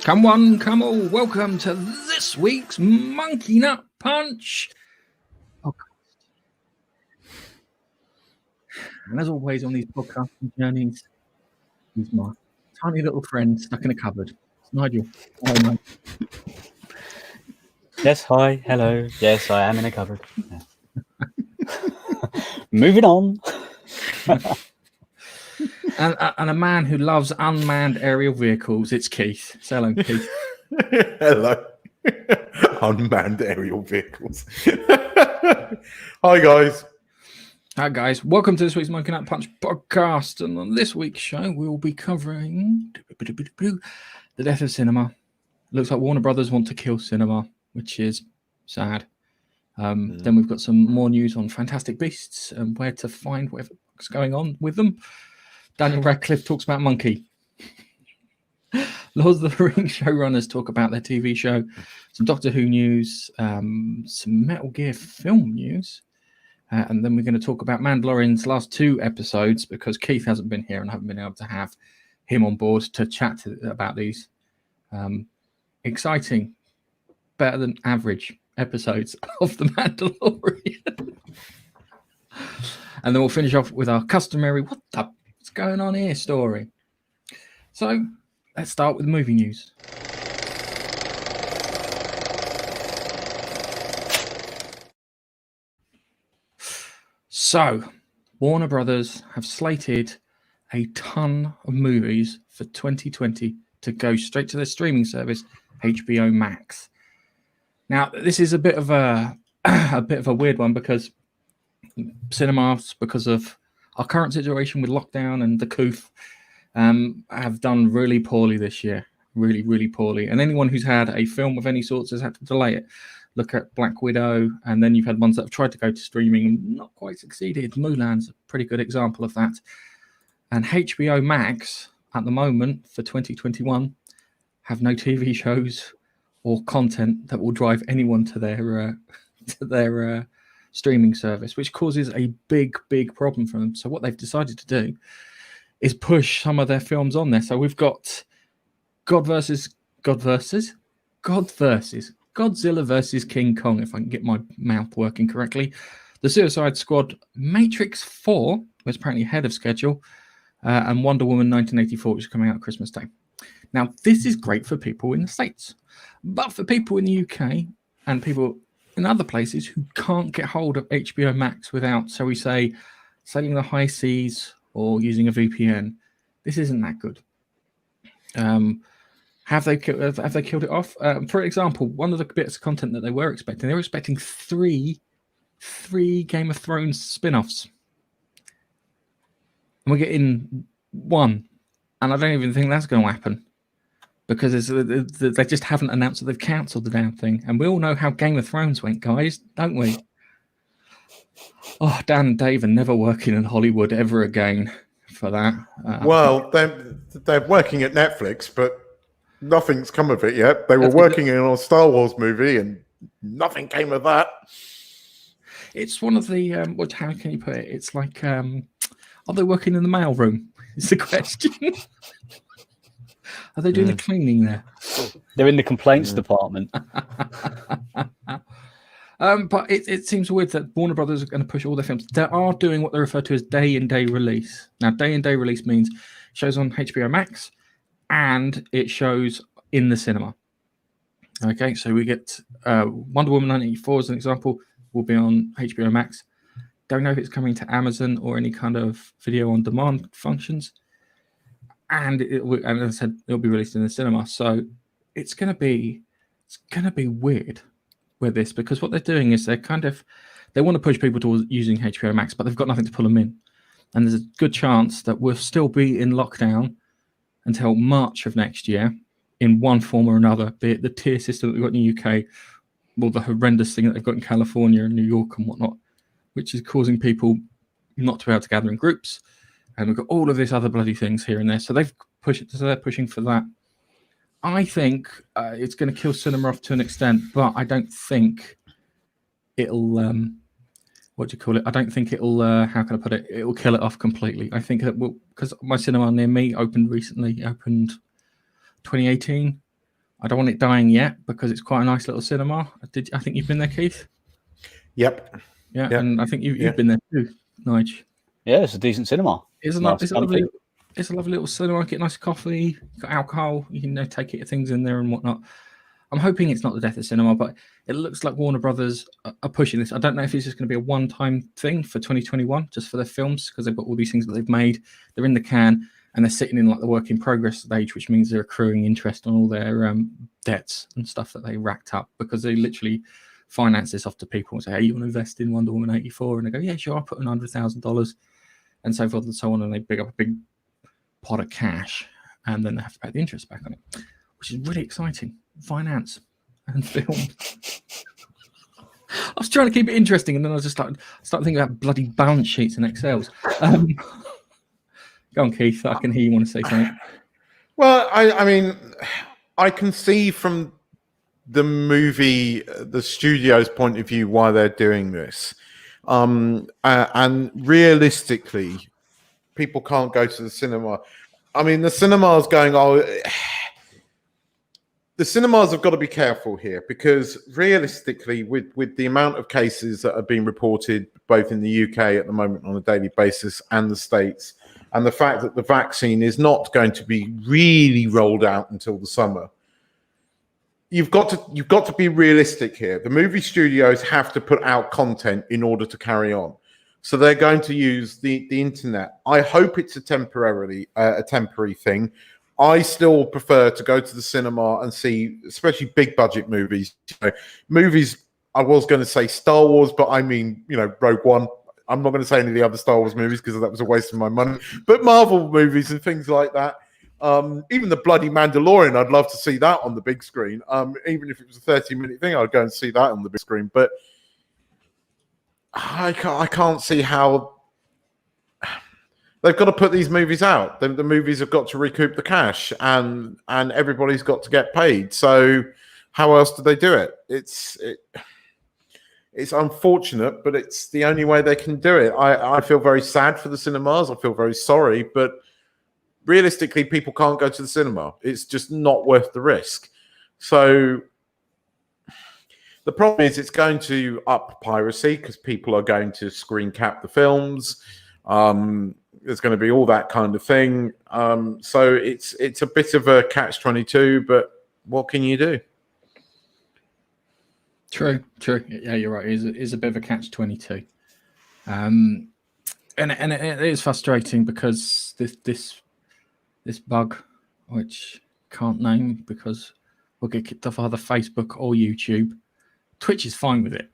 Come on, come all. Welcome to this week's Monkey Nut Punch podcast. And as always on these podcasting journeys, he's my tiny little friend stuck in a cupboard. It's Nigel. Hello, mate. Yes, hi, hello. Yes, I am in a cupboard. Yeah. Moving on. And a man who loves unmanned aerial vehicles. It's Keith. Say hello, Keith. Hello. Unmanned aerial vehicles. Hi, guys. Hi, guys. Welcome to this week's Monkey Nut Punch podcast. And on this week's show, we'll be covering the death of cinema. Looks like Warner Brothers want to kill cinema, which is sad. Then we've got some more news on Fantastic Beasts and where to find whatever's going on with them. Daniel Radcliffe talks about Monkey. Lord of the Rings showrunners talk about their TV show. Some Doctor Who news. Some Metal Gear film news. And then we're going to talk about Mandalorian's last 2 episodes because Keith hasn't been here and I haven't been able to have him on board to chat about these. Exciting, better than average episodes of The Mandalorian. And then we'll finish off with our customary what's going on here story. So let's start with movie news. So Warner Brothers have slated a ton of movies for 2020 to go straight to their streaming service, HBO Max. Now, this is a bit of a weird one because cinemas, because of our current situation with lockdown and the coof, have done really poorly this year. Really, really poorly. And anyone who's had a film of any sorts has had to delay it. Look at Black Widow, and then you've had ones that have tried to go to streaming and not quite succeeded. Mulan's a pretty good example of that. And HBO Max, at the moment, for 2021, have no TV shows or content that will drive anyone to their streaming service, which causes a big problem for them. So what they've decided to do is push some of their films on there. So we've got Godzilla versus King Kong, if I can get my mouth working correctly. The Suicide Squad Matrix 4 was apparently ahead of schedule, and Wonder Woman 1984, which is coming out Christmas Day. Now, this is great for people in the States, but for people in the UK and people in other places who can't get hold of HBO Max without, so we say, sailing the high seas or using a VPN, this isn't that good. Have they killed it off? For example, one of the bits of content that they were expecting 3 Game of Thrones spin-offs. And we're getting 1. And I don't even think that's going to happen. Because they just haven't announced that they've cancelled the damn thing. And we all know how Game of Thrones went, guys, don't we? Oh, Dan and Dave are never working in Hollywood ever again for that. Well, they're working at Netflix, but nothing's come of it yet. They were working on a Star Wars movie, and nothing came of that. It's one of the how can you put it? It's like, are they working in the mailroom? Is the question. Are they doing the cleaning there? They're in the complaints department. But it seems weird that Warner Brothers are going to push all their films. They are doing what they refer to as day-and-day release. Now, day-and-day release means it shows on HBO Max and it shows in the cinema. Okay, so we get Wonder Woman 1984 as an example, will be on HBO Max. Don't know if it's coming to Amazon or any kind of video-on-demand functions. And as I said, it'll be released in the cinema. So it's gonna be weird with this because what they're doing is they want to push people towards using HBO Max, but they've got nothing to pull them in. And there's a good chance that we'll still be in lockdown until March of next year in one form or another, be it the tier system that we've got in the UK or the horrendous thing that they've got in California and New York and whatnot, which is causing people not to be able to gather in groups. And we've got all of these other bloody things here and there. So they're pushing for that. I think it's going to kill cinema off to an extent, but I don't think it'll, I don't think it'll, how can I put it? It will kill it off completely. I think it will, because my cinema near me opened recently, 2018. I don't want it dying yet because it's quite a nice little cinema. I think you've been there, Keith? Yep. Yeah, Yep. and I think you've been there too, Nige. Yeah, it's a decent cinema. It's a lovely little cinema. Get nice coffee, got alcohol. You can take it things in there and whatnot. I'm hoping it's not the death of cinema, but it looks like Warner Brothers are pushing this. I don't know if it's just going to be a one-time thing for 2021, just for their films, because they've got all these things that they've made. They're in the can, and they're sitting in like the work in progress stage, which means they're accruing interest on all their debts and stuff that they racked up, because they literally finance this off to people and say, hey, you want to invest in Wonder Woman 84? And they go, yeah, sure, I'll put in $100,000 and so forth and so on. And they pick up a big pot of cash, and then they have to pay the interest back on it, which is really exciting. Finance and film. I was trying to keep it interesting, and then I just started thinking about bloody balance sheets and Excels. Go on, Keith. I can hear you want to say something. Well, I mean, I can see from the studio's point of view why they're doing this, and realistically, people can't go to the cinema. I mean, the cinemas going, the cinemas have got to be careful here, because realistically, with the amount of cases that are being reported both in the UK at the moment on a daily basis and the States, and the fact that the vaccine is not going to be really rolled out until the summer, you've got to be realistic here. The movie studios have to put out content in order to carry on. So they're going to use the internet. I hope it's a temporary thing. I still prefer to go to the cinema and see, especially big budget movies. Movies, I was going to say Star Wars, but I mean, Rogue One. I'm not going to say any of the other Star Wars movies because that was a waste of my money. But Marvel movies and things like that. Even the bloody Mandalorian, I'd love to see that on the big screen. Even if it was a 30-minute thing, I'd go and see that on the big screen. But I can't see how they've got to put these movies out. The movies have got to recoup the cash, and everybody's got to get paid. So how else do they do it? It's unfortunate, but it's the only way they can do it. I feel very sad for the cinemas. I feel very sorry, but realistically, people can't go to the cinema. It's just not worth the risk. So the problem is it's going to up piracy because people are going to screen cap the films. There's going to be all that kind of thing. So it's a bit of a catch-22, but what can you do? True. Yeah, you're right. It is a bit of a catch-22. And it is frustrating because this bug, which can't name because we'll get kicked off either Facebook or YouTube. Twitch is fine with it,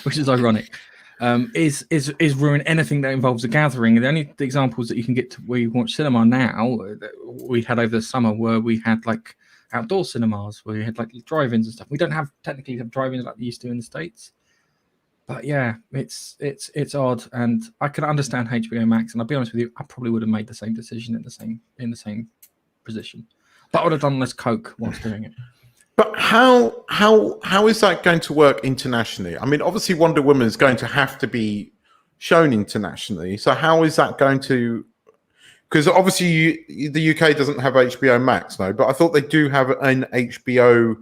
which is ironic. Is ruin anything that involves a gathering. The only examples that you can get to where you watch cinema now that we had over the summer where we had like outdoor cinemas where we had like drive-ins and stuff. We don't technically have drive-ins like they used to in the States. But yeah, it's odd, and I can understand HBO Max, and I'll be honest with you, I probably would have made the same decision in the same position, but I would have done less coke whilst doing it. But how is that going to work internationally? I mean, obviously Wonder Woman is going to have to be shown internationally. So how is that going to? Because obviously the UK doesn't have HBO Max, no, but I thought they do have an HBO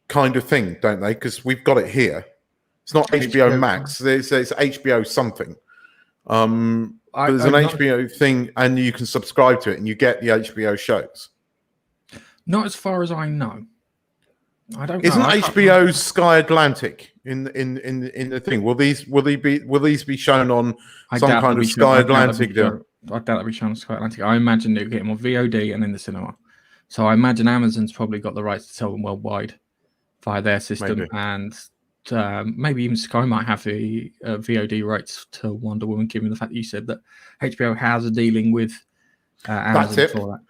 kind of thing, don't they? Because we've got it here. It's not HBO Max. It's HBO something. There's an HBO thing, and you can subscribe to it, and you get the HBO shows. Not as far as I know. I don't. Isn't HBO Sky Atlantic in the thing? Will these be shown on some kind of Sky Atlantic? I doubt they'll be shown on Sky Atlantic. I imagine they'll get them on VOD and in the cinema. So I imagine Amazon's probably got the rights to sell them worldwide via their system, maybe. And maybe even Sky might have the VOD rights to Wonder Woman, given the fact that you said that HBO has a dealing with Amazon for that.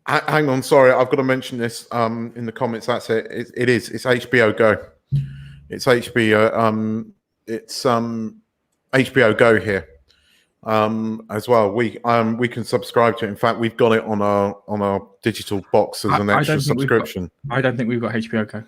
Hang on, sorry, I've got to mention this in the comments. That's it. It's HBO Go. It's HBO. It's HBO Go here as well. We can subscribe to it. In fact, we've got it on our digital box as an extra subscription. I don't think we've got HBO Go.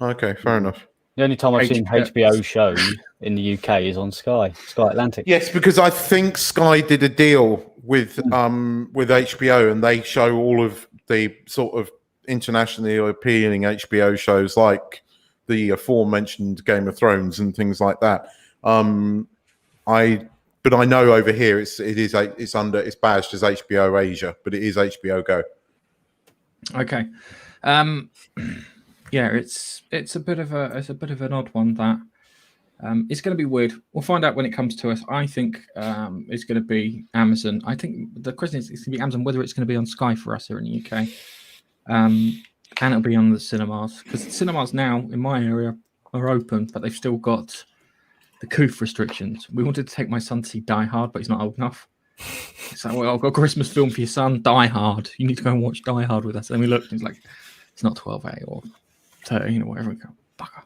Okay, fair enough. The only time I've seen HBO shows in the UK is on Sky Atlantic. Yes, because I think Sky did a deal with HBO, and they show all of the sort of internationally appealing HBO shows like the aforementioned Game of Thrones and things like that. But I know over here it's badged as HBO Asia, but it is HBO Go. Okay. Yeah, it's a bit of an odd one that it's going to be weird. We'll find out when it comes to us. I think it's going to be Amazon. I think the question is, it's going to be Amazon, whether it's going to be on Sky for us here in the UK, and it'll be on the cinemas, because the cinemas now in my area are open, but they've still got the COOF restrictions. We wanted to take my son to see Die Hard, but he's not old enough. So, well, I've got a Christmas film for your son, Die Hard. You need to go and watch Die Hard with us. And we looked, and he's like, it's not 12A or 13 or whatever. We go, fucker.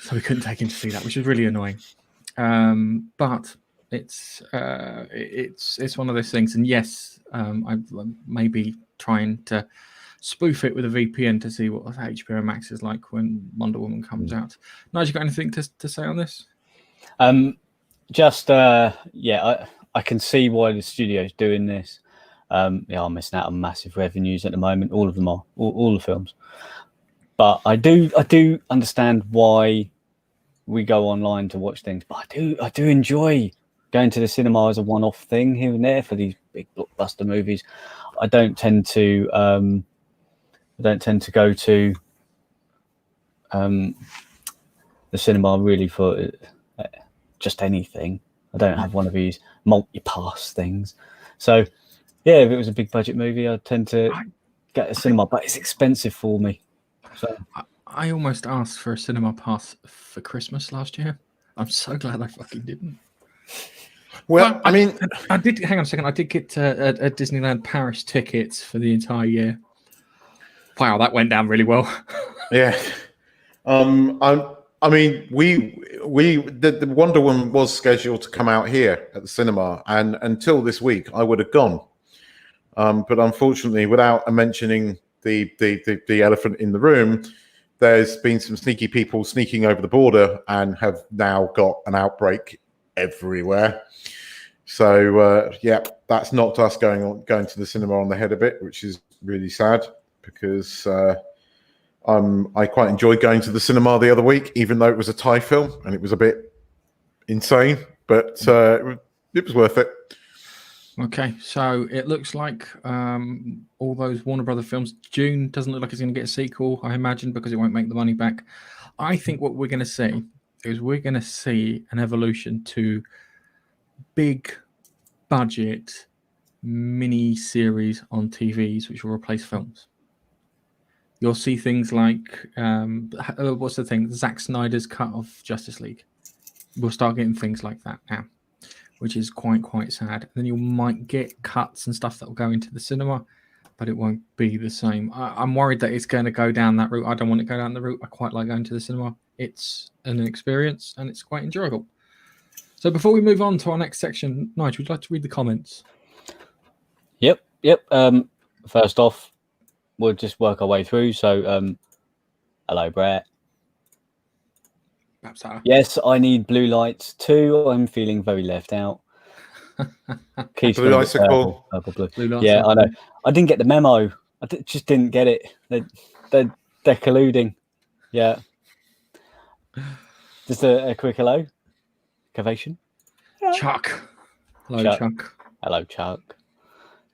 So we couldn't take him to see that, which is really annoying. But it's one of those things. And yes, I may be trying to spoof it with a VPN to see what HBO Max is like when Wonder Woman comes out. Nigel, you got anything to say on this? I can see why the studio's doing this. I'm missing out on massive revenues at the moment. All of them are, all the films. But I do understand why we go online to watch things. But I do enjoy going to the cinema as a one-off thing here and there for these big blockbuster movies. I don't tend to go to the cinema really for just anything. I don't have one of these multi-pass things. So, yeah, if it was a big budget movie, I'd tend to get a cinema, but it's expensive for me. So I almost asked for a cinema pass for Christmas last year. I'm so glad I fucking didn't. Well, I mean, I did. Hang on a second. I did get a Disneyland Paris tickets for the entire year. Wow, that went down really well. Yeah. I mean, the Wonder Woman was scheduled to come out here at the cinema, and until this week, I would have gone. But unfortunately, without mentioning the elephant in the room, there's been some sneaky people sneaking over the border and have now got an outbreak everywhere. So that's knocked us going to the cinema on the head a bit, which is really sad, because I quite enjoyed going to the cinema the other week, even though it was a Thai film and it was a bit insane, but it was worth it. Okay, so it looks like all those Warner Brother films, June doesn't look like it's going to get a sequel, I imagine, because it won't make the money back. I think what we're going to see is we're going to see an evolution to big budget mini series on TVs, which will replace films. You'll see things like what's the thing? Zack Snyder's cut of Justice League. We'll start getting things like that now, which is quite sad. And then you might get cuts and stuff that will go into the cinema, but it won't be the same. I'm worried that it's going to go down that route. I don't want to go down the route. I quite like going to the cinema. It's an experience and it's quite enjoyable. So before we move on to our next section, Nigel, would you like to read the comments? Yep. First off, we'll just work our way through. So, hello, Brett. Yes, I need blue lights too. I'm feeling very left out. Blue lights are cool. Blue lights I know. I didn't get the memo. Just didn't get it. They're colluding. Yeah. Just a quick hello. Cavation. Chuck. Hello, Chuck. Hello, Chuck.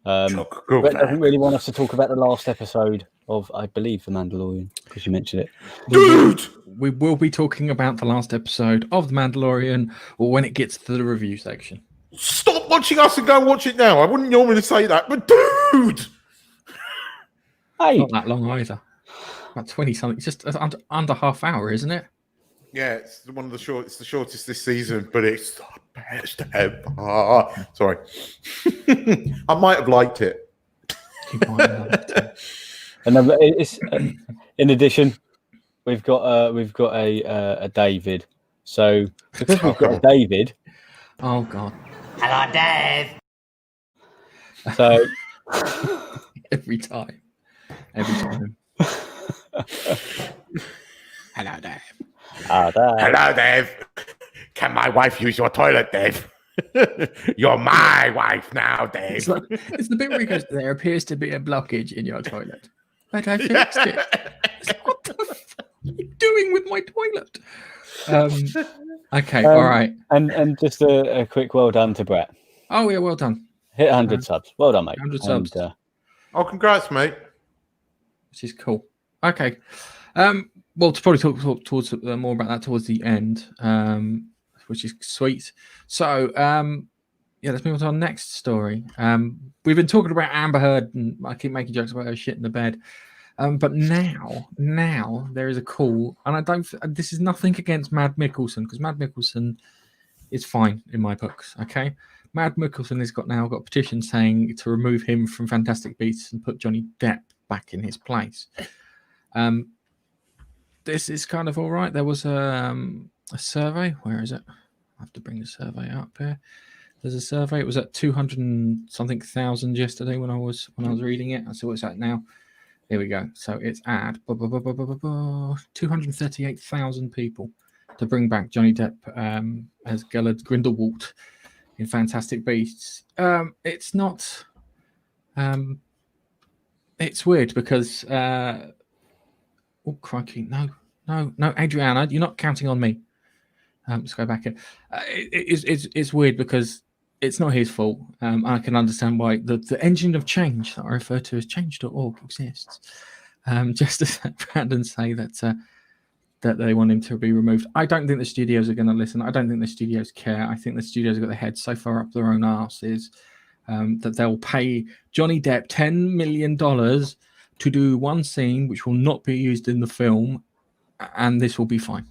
Chuck, go Brett doesn't really want us to talk about the last episode of, I believe, The Mandalorian, because you mentioned it. Dude! We will be talking about the last episode of The Mandalorian, or when it gets to the review section. Stop watching us and go and watch it now. I wouldn't normally say that, but dude! Hey! Not that long either. About 20 something. It's just under half hour, isn't it? Yeah, it's one of the short. It's the shortest this season, but it's the best ever. Sorry, I might have liked it. And it's in addition, we've got a David. So because we've got a David. Oh God! Hello, Dave. So every time. Hello, Dave. Hello, Hello, Dave. Can my wife use your toilet, Dave? You're my wife now, Dave. It's the bit where he goes, there appears to be a blockage in your toilet, but I fixed it. What the fuck are you doing with my toilet? Okay, all right. And just a quick well done to Brett. Oh, yeah, well done. Hit 100 subs. Well done, mate. 100 subs. Oh, congrats, mate. Which is cool. Okay. Well, to probably talk towards more about that towards the end, which is sweet. So, let's move on to our next story. We've been talking about Amber Heard, and I keep making jokes about her shit in the bed. But now there is a call, and this is nothing against Mad Mikkelsen, because Mad Mikkelsen is fine in my books. Okay, Mad Mikkelsen has got a petition saying to remove him from Fantastic Beasts and put Johnny Depp back in his place. This is kind of all right. There was a survey. Where is it? I have to bring the survey up here. There's a survey. It was at 200 and something thousand yesterday when I was reading it. I see what it's at now. Here we go. So it's at 238,000 people to bring back Johnny Depp as Gellert Grindelwald in Fantastic Beasts. It's not. It's weird because. Oh crikey! No, Adriana, you're not counting on me. Let's go back in. It's weird because it's not his fault. I can understand why the engine of change that I refer to as change.org exists. Just as Brandon say that they want him to be removed. I don't think the studios are going to listen. I don't think the studios care. I think the studios have got their heads so far up their own asses that they'll pay Johnny Depp $10 million to do one scene which will not be used in the film, and this will be fine.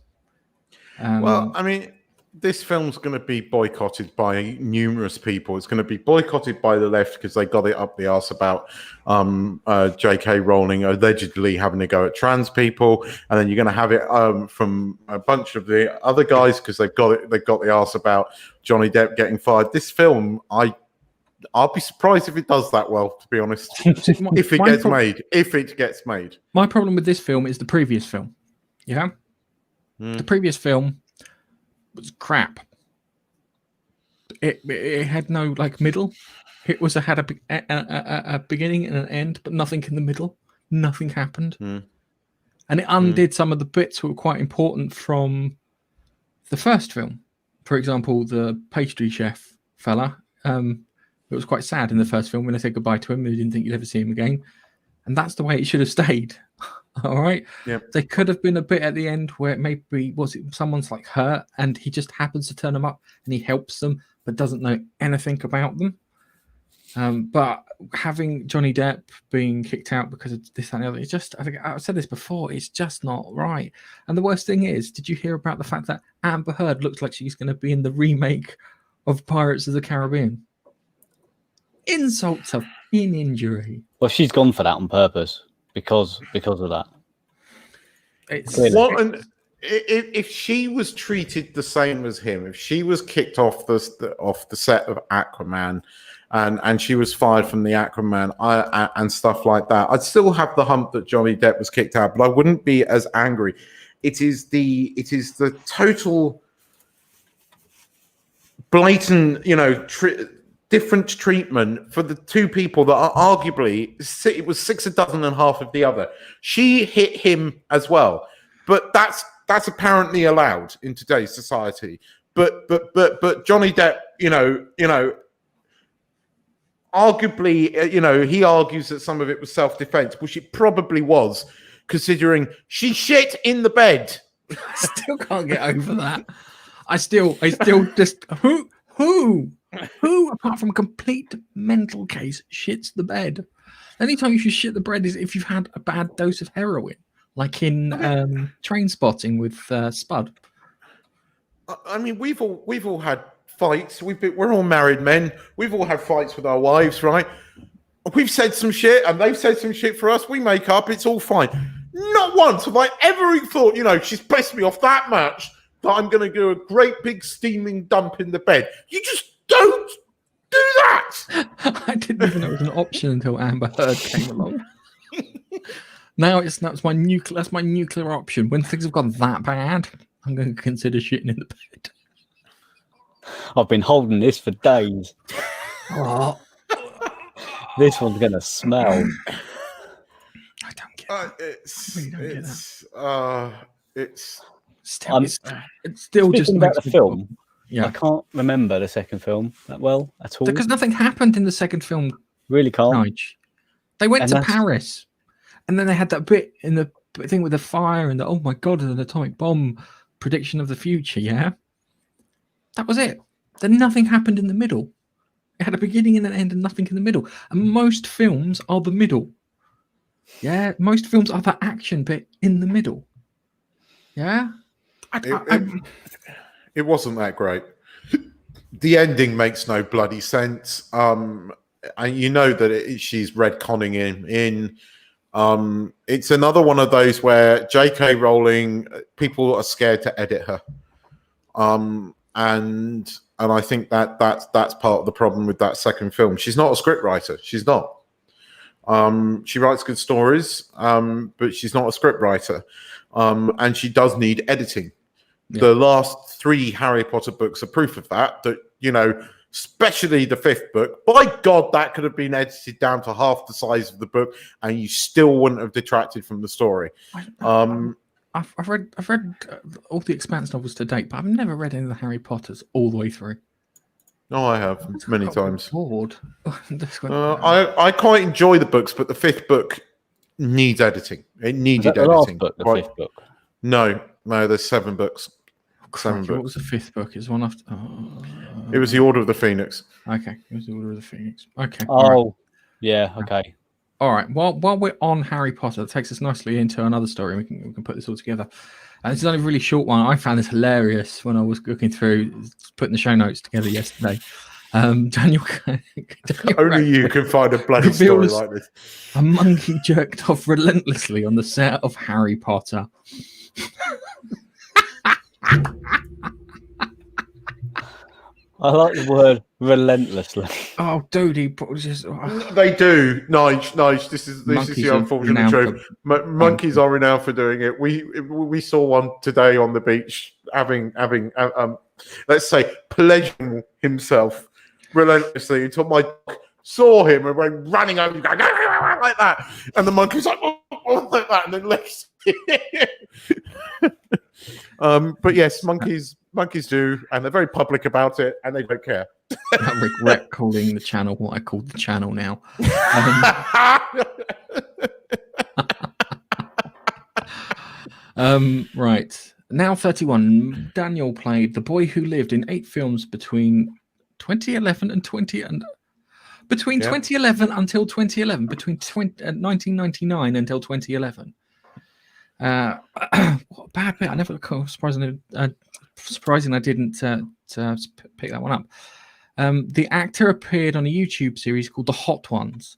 Well, I mean, this film's going to be boycotted by numerous people. It's going to be boycotted by the left because they got it up the arse about J.K. Rowling allegedly having to go at trans people, and then you're going to have it from a bunch of the other guys because they've got the arse about Johnny Depp getting fired. This film, I'll be surprised if it does that well, to be honest. If it gets made. My problem with this film is the previous film. Yeah? The previous film was crap. It had no middle. It had a beginning and an end, but nothing in the middle. Nothing happened. And it undid some of the bits that were quite important from the first film. For example, the pastry chef fella. It was quite sad in the first film when they said goodbye to him. They didn't think you'd ever see him again. And that's the way it should have stayed. All right. Yep. There could have been a bit at the end where someone's hurt and he just happens to turn them up and he helps them, but doesn't know anything about them. But having Johnny Depp being kicked out because of this and the other, I think I've said this before, it's just not right. And the worst thing is, did you hear about the fact that Amber Heard looks like she's going to be in the remake of Pirates of the Caribbean? Insult to injury. Well, she's gone for that on purpose because of that. If she was treated the same as him, if she was kicked off the set of Aquaman, and she was fired from the Aquaman and stuff like that, I'd still have the hump that Johnny Depp was kicked out, but I wouldn't be as angry. It is the total blatant, different treatment for the two people that are arguably, it was 6 a dozen and half of the other. She hit him as well, but that's apparently allowed in today's society. But Johnny Depp, arguably, he argues that some of it was self-defense, which it probably was, considering she shit in the bed. I still can't get over that. I still just who, apart from a complete mental case, shits the bed? The only time you should shit the bed is if you've had a bad dose of heroin, like in Train Spotting with Spud. I mean, we've all had fights. We're all married men. We've all had fights with our wives, right? We've said some shit, and they've said some shit for us. We make up. It's all fine. Not once have I ever thought, she's pissed me off that much that I'm going to do a great big steaming dump in the bed. You just don't do that. I didn't even know it was an option until Amber Heard came along. Now that's my nuclear option. When things have gone that bad, I'm going to consider shitting in the bed. I've been holding this for days. Oh, This one's gonna smell. I don't get that. It's Still, it's still just Speaking about makes the me- film, Yeah, I can't remember the second film that well at all. because nothing happened in the second film. Really can't. Nige. They went And to that's- Paris, and then they had that bit in the thing with the fire and the oh my god, an atomic bomb prediction of the future. Yeah, that was it. Then nothing happened in the middle. It had a beginning and an end, and nothing in the middle. And most films are the middle. Yeah, most films are the action bit in the middle. Yeah, it wasn't that great. The ending makes no bloody sense. And you know that she's retconning him in. It's another one of those where J.K. Rowling, people are scared to edit her. And I think that's part of the problem with that second film. She's not a scriptwriter. She's not. She writes good stories, but she's not a scriptwriter. And she does need editing. Yeah. The last 3 Harry Potter books are proof of that. That, you know, especially the 5th book. By God, that could have been edited down to half the size of the book, and you still wouldn't have detracted from the story. I've read all the Expanse novels to date, but I've never read any of the Harry Potters all the way through. No, I have many times. Bored. I quite enjoy the books, but the 5th book needs editing. It needed editing. Last book, the 5th book. No, there's 7 books. 7 books. What was the 5th book? It's one after. It was the Order of the Phoenix. Okay, it was the Order of the Phoenix. Okay. Oh, right. Yeah. Okay. All right. While we're on Harry Potter, it takes us nicely into another story. We can put this all together. And this is only a really short one. I found this hilarious when I was looking through, putting the show notes together yesterday. Daniel only you can find a bloody story like this. A monkey jerked off relentlessly on the set of Harry Potter. I like the word relentlessly. Oh, dude, just they do. Nice. This is the unfortunate truth. Monkeys are renowned for doing it. We saw one today on the beach having let's say pleasuring himself relentlessly until my dog saw him and went running over like that, and the monkey's like like that, and then left. But yes, monkeys do, and they're very public about it, and they don't care. I regret calling the channel what I called the channel now. Right. Now 31. Daniel played the boy who lived in 8 films between 2011 and 2011 until 2011, between 1999 until 2011. What a bad bit. I never surprising I didn't pick that one up. The actor appeared on a YouTube series called The Hot Ones,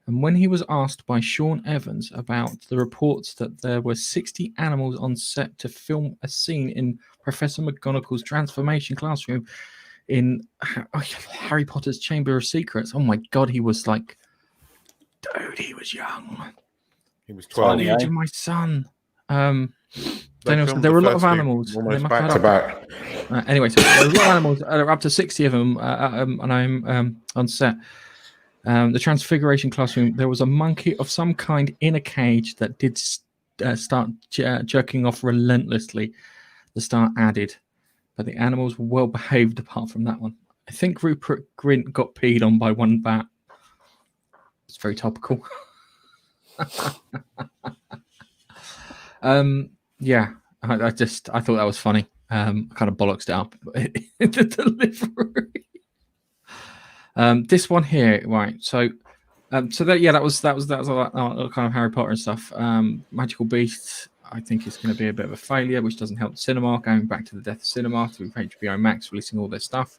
and when he was asked by Sean Evans about the reports that there were 60 animals on set to film a scene in Professor McGonagall's transformation classroom in Harry Potter's Chamber of Secrets, oh my god, he was like, dude, he was young. He was 12. The age of my son. Daniel said there were a lot of animals. Almost back to back. Anyway, so there were a lot of animals, up to 60 of them, and I'm on set. The Transfiguration classroom, there was a monkey of some kind in a cage that did start jerking off relentlessly. The star added, but the animals were well behaved apart from that one. I think Rupert Grint got peed on by one bat. It's very topical. Yeah, I thought that was funny. Kind of bollocks it up in the delivery. This one here, right? So that was all kind of Harry Potter and stuff. Magical Beasts, I think it's going to be a bit of a failure, which doesn't help the cinema. Going back to the death of cinema through HBO Max releasing all their stuff.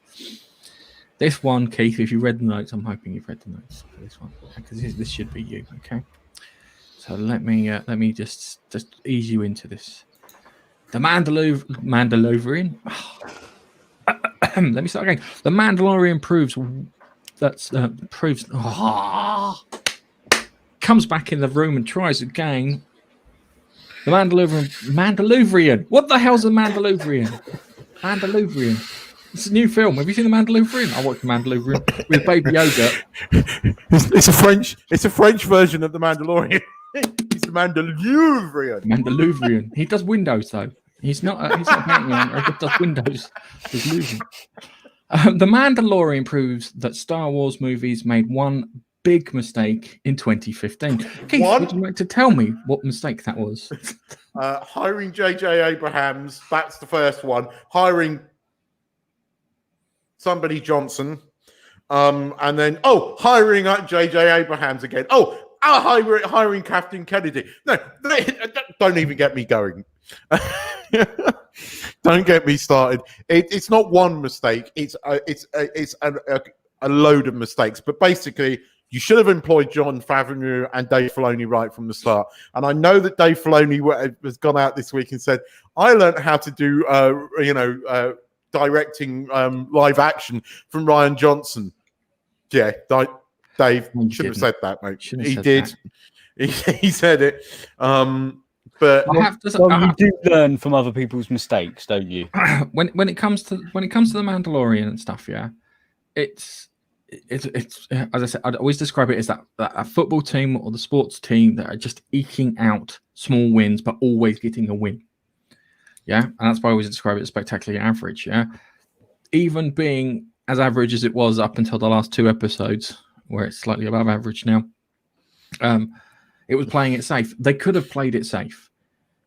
This one, Keith, if you read the notes, I'm hoping you've read the notes for this one, because this should be you, okay? So let me just ease you into this. The Mandalorian. Let me start again. The Mandalorian comes back in the room and tries again. The Mandalorian. What the hell's a Mandalorian? Mandalorian. It's a new film. Have you seen The Mandalorian? I watched The Mandalorian with Baby Yoda. It's a French version of the Mandalorian. It's the Mandalorian. Mandalorian. He does Windows though. He's not Batman. He just does Windows. He's losing. The Mandalorian proves that Star Wars movies made one big mistake in 2015. Keith, would you like to tell me what mistake that was? Hiring J.J. Abrams. That's the first one. Hiring somebody Johnson. And then, hiring J.J. Abrams again. Hiring Kathleen Kennedy. No, don't even get me going. Don't get me started. It's not one mistake. It's a load of mistakes. But basically, you should have employed Jon Favreau and Dave Filoni right from the start. And I know that Dave Filoni has gone out this week and said, I learned how to do, directing live action from Rian Johnson. Yeah, Dave should have said that, mate. He did. He said it. But you do learn from other people's mistakes, don't you? When it comes to the Mandalorian and stuff, yeah, it's as I said, I'd always describe it as that a football team or the sports team that are just eking out small wins, but always getting a win. Yeah, and that's why I always describe it as spectacularly average. Yeah, even being as average as it was up until the last 2 episodes, where it's slightly above average now. It was playing it safe. They could have played it safe.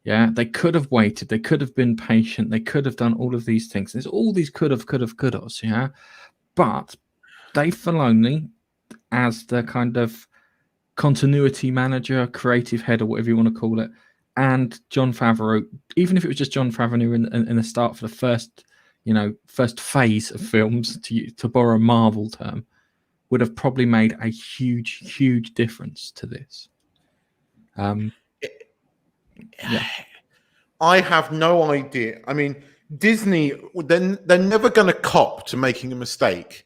Yeah, they could have waited. They could have been patient. They could have done all of these things. There's all these could've. Yeah, but Dave Filoni, as the kind of continuity manager, creative head, or whatever you want to call it, and Jon Favreau, even if it was just Jon Favreau in the start for the first phase of films, to borrow a Marvel term, would have probably made a huge difference to this. Yeah. I have no idea. I mean, Disney, they're never going to cop to making a mistake.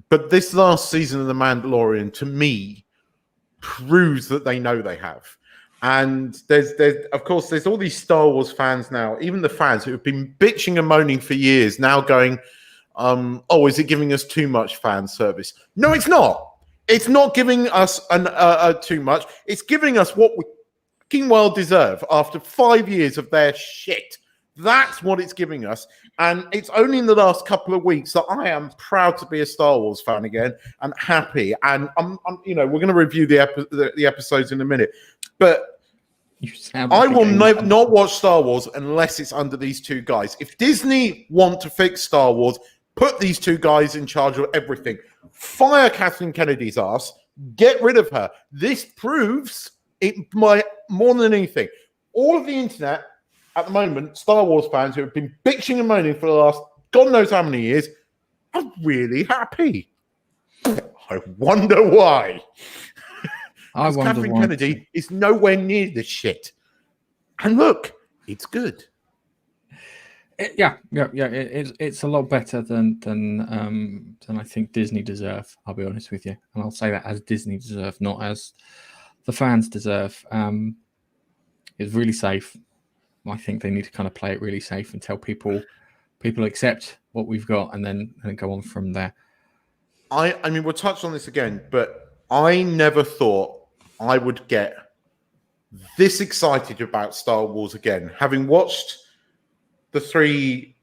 But this last season of The Mandalorian, to me, proves that they know they have. And there's of course, there's all these Star Wars fans now, even the fans who have been bitching and moaning for years, now going, is it giving us too much fan service? No, it's not. It's not giving us too much. It's giving us what we fucking well deserve after 5 years of their shit. That's what it's giving us. And it's only in the last couple of weeks that I am proud to be a Star Wars fan again and happy. And I'm we're going to review the episodes in a minute. But I will not watch Star Wars unless it's under these two guys. If Disney want to fix Star Wars, put these two guys in charge of everything. Fire Kathleen Kennedy's ass. Get rid of her. This proves it more than anything. All of the internet at the moment, Star Wars fans who have been bitching and moaning for the last God knows how many years, are really happy. I wonder why. Kathleen Kennedy is nowhere near this shit. And look, it's good. It's a lot better than I think Disney deserve. I'll be honest with you, and I'll say that as Disney deserve, not as the fans deserve. It's really safe. I think they need to kind of play it really safe and tell people accept what we've got, and then go on from there. I mean, we'll touch on this again, but I never thought I would get this excited about Star Wars again, having watched the 3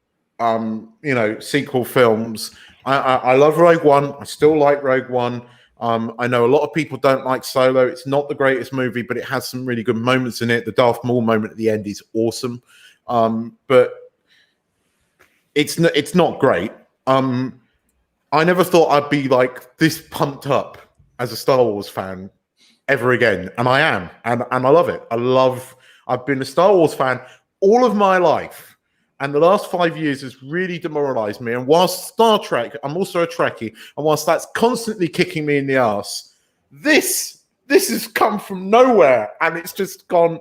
sequel films. I love Rogue One. I still like Rogue One. I know a lot of people don't like Solo. It's not the greatest movie, but it has some really good moments in it. The Darth Maul moment at the end is awesome. But it's not great. I never thought I'd be like this pumped up as a Star Wars fan ever again. And I am. And I love it. I've been a Star Wars fan all of my life. And the last 5 years has really demoralized me. And whilst Star Trek, I'm also a Trekkie, and whilst that's constantly kicking me in the ass, this has come from nowhere, and it's just gone.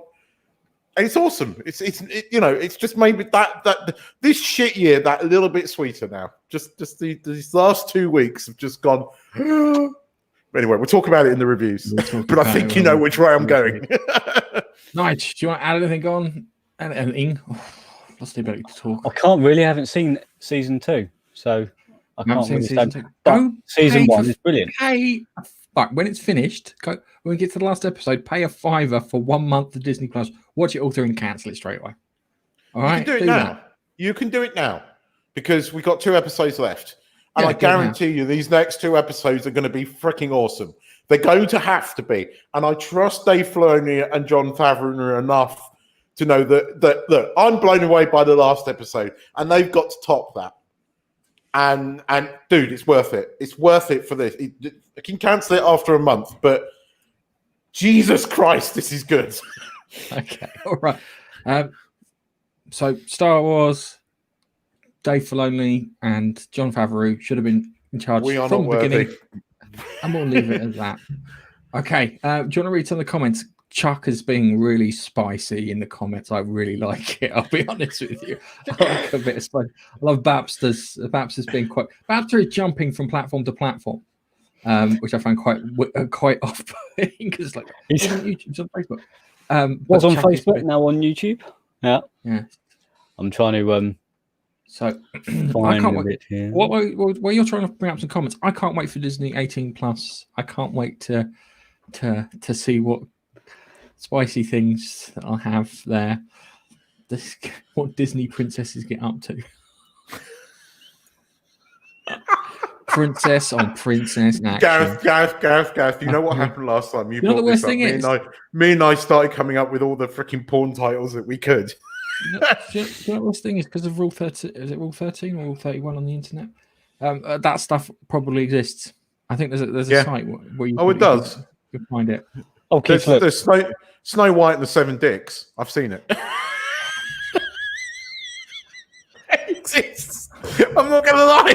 And it's awesome. It's just made me that this shit year that a little bit sweeter now. Just these last 2 weeks have just gone. Anyway, we'll talk about it in the reviews. But I think you know which way I'm going. Nige, do you want to add anything on? Anything? lost the ability to talk. I can't really. I haven't seen season 2, so I can't really season say. 2. But Go season pay 1 for- is brilliant. But when it's finished, when we get to the last episode, pay a $5 for 1 month of Disney Plus. Watch it all through and cancel it straight away. All right, you can do it now. You can do it now because we got 2 episodes left, and I guarantee you these next 2 episodes are going to be freaking awesome. They're going to have to be, and I trust Dave Filoni and Jon Favreau enough to know that look, I'm blown away by the last episode, and they've got to top that. And dude, it's worth it. It's worth it for this. I can cancel it after a month, but Jesus Christ, this is good. Okay, all right. So Star Wars, Dave Filoni and Jon Favreau should have been in charge from the beginning. And we'll leave it at that. Okay, do you want to read some of the comments? Chuck is being really spicy in the comments. I really like it. I'll be honest with you. I like a bit of spice. I love Babster's. Babster's being quite. Babster is jumping from platform to platform, which I find quite off-putting because like it's on YouTube, it's on Facebook. What's on Facebook now on YouTube? Yeah. I'm trying to So I can't wait. While you're trying to bring up some comments, I can't wait for Disney 18 Plus. I can't wait to see what spicy things that I'll have there. What Disney princesses get up to. Princess on princess action. Gareth, you know what happened last time? You know the brought worst this up. thing is, me and I started coming up with all the freaking porn titles that we could. Do you know what the worst thing is? Because of Rule 13, is it Rule 13 or Rule 31 on the internet? That stuff probably exists. I think there's a site where you it does. You can find it. Okay, there's Snow White and the 7 Dicks. I've seen it. It exists. I'm not gonna lie.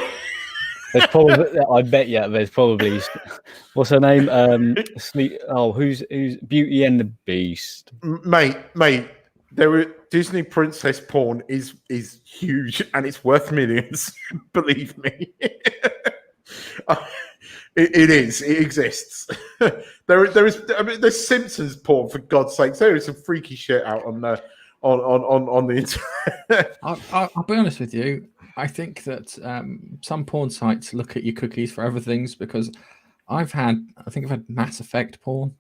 There's probably, I bet you, there's probably what's her name? Who's Beauty and the Beast? Mate. Disney princess porn is huge and it's worth millions. Believe me. It is. It exists. There is. I mean, there's Simpsons porn for God's sakes. There is some freaky shit out on the internet. I'll be honest with you. I think that some porn sites look at your cookies for other things because I think I've had Mass Effect porn.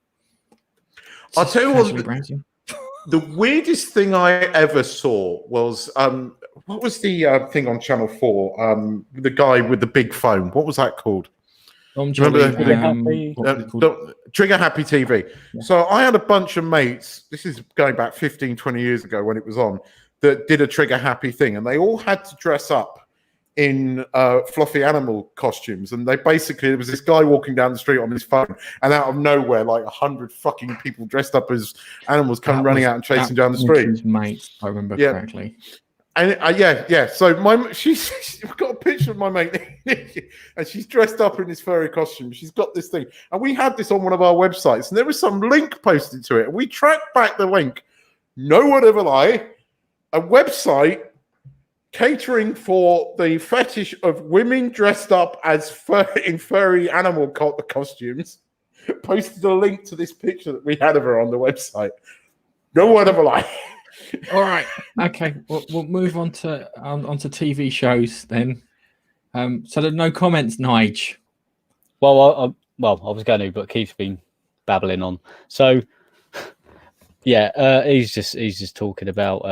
I'll tell you what. The weirdest thing I ever saw was what was the thing on Channel 4? The guy with the big phone. What was that called? Trigger Happy TV. Yeah. So I had a bunch of mates, this is going back 15, 20 years ago when it was on, that did a Trigger Happy thing, and they all had to dress up in fluffy animal costumes. And there was this guy walking down the street on his phone, and out of nowhere, like 100 fucking people dressed up as animals come running out and chasing down the street. His mate, I remember correctly. And so she's got a picture of my mate, and she's dressed up in this furry costume. She's got this thing, and we had this on one of our websites, and there was some link posted to it, and we tracked back the link. No word of a lie, a website catering for the fetish of women dressed up as in furry animal costumes posted a link to this picture that we had of her on the website. No word of a lie. All right. Okay. We'll move on to onto TV shows then. So there's no comments, Nige. Well, I was going to, but Keith's been babbling on. So, yeah, he's just talking about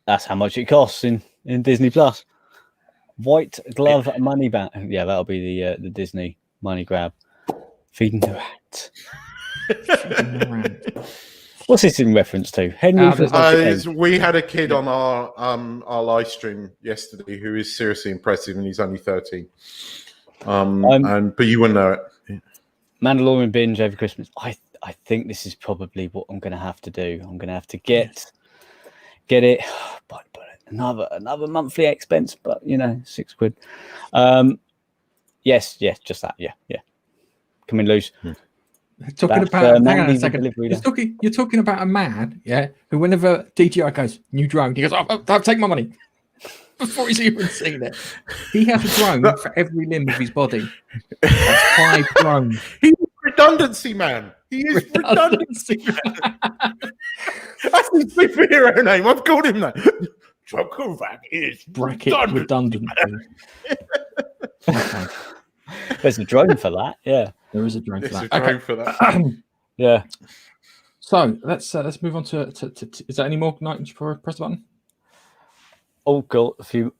that's how much it costs in Disney Plus. White glove money back. Yeah, that'll be the Disney money grab. Feeding the rat. What's this in reference to? Henry. We had a kid on our live stream yesterday who is seriously impressive, and he's only 13. But you wouldn't know it. Mandalorian binge over Christmas. I think this is probably what I'm going to have to do. I'm going to have to get it. But another monthly expense. But £6. Yes, just that. Yeah. Coming loose. Talking about hang on a second. You're talking about a man, who whenever DJI goes new drone, he goes, "I'll take my money," before he's even seen it. He has a drone for every limb of his body. That's 5 drones. He's a redundancy man. He is redundancy. That's his superhero name. I've called him that. Chucklevac is redundant. Okay. There's a drone for that. Yeah, There is a drone for There's that. a drone for that. yeah. So let's move on to is there any more night before I press the button? Oh, got a few.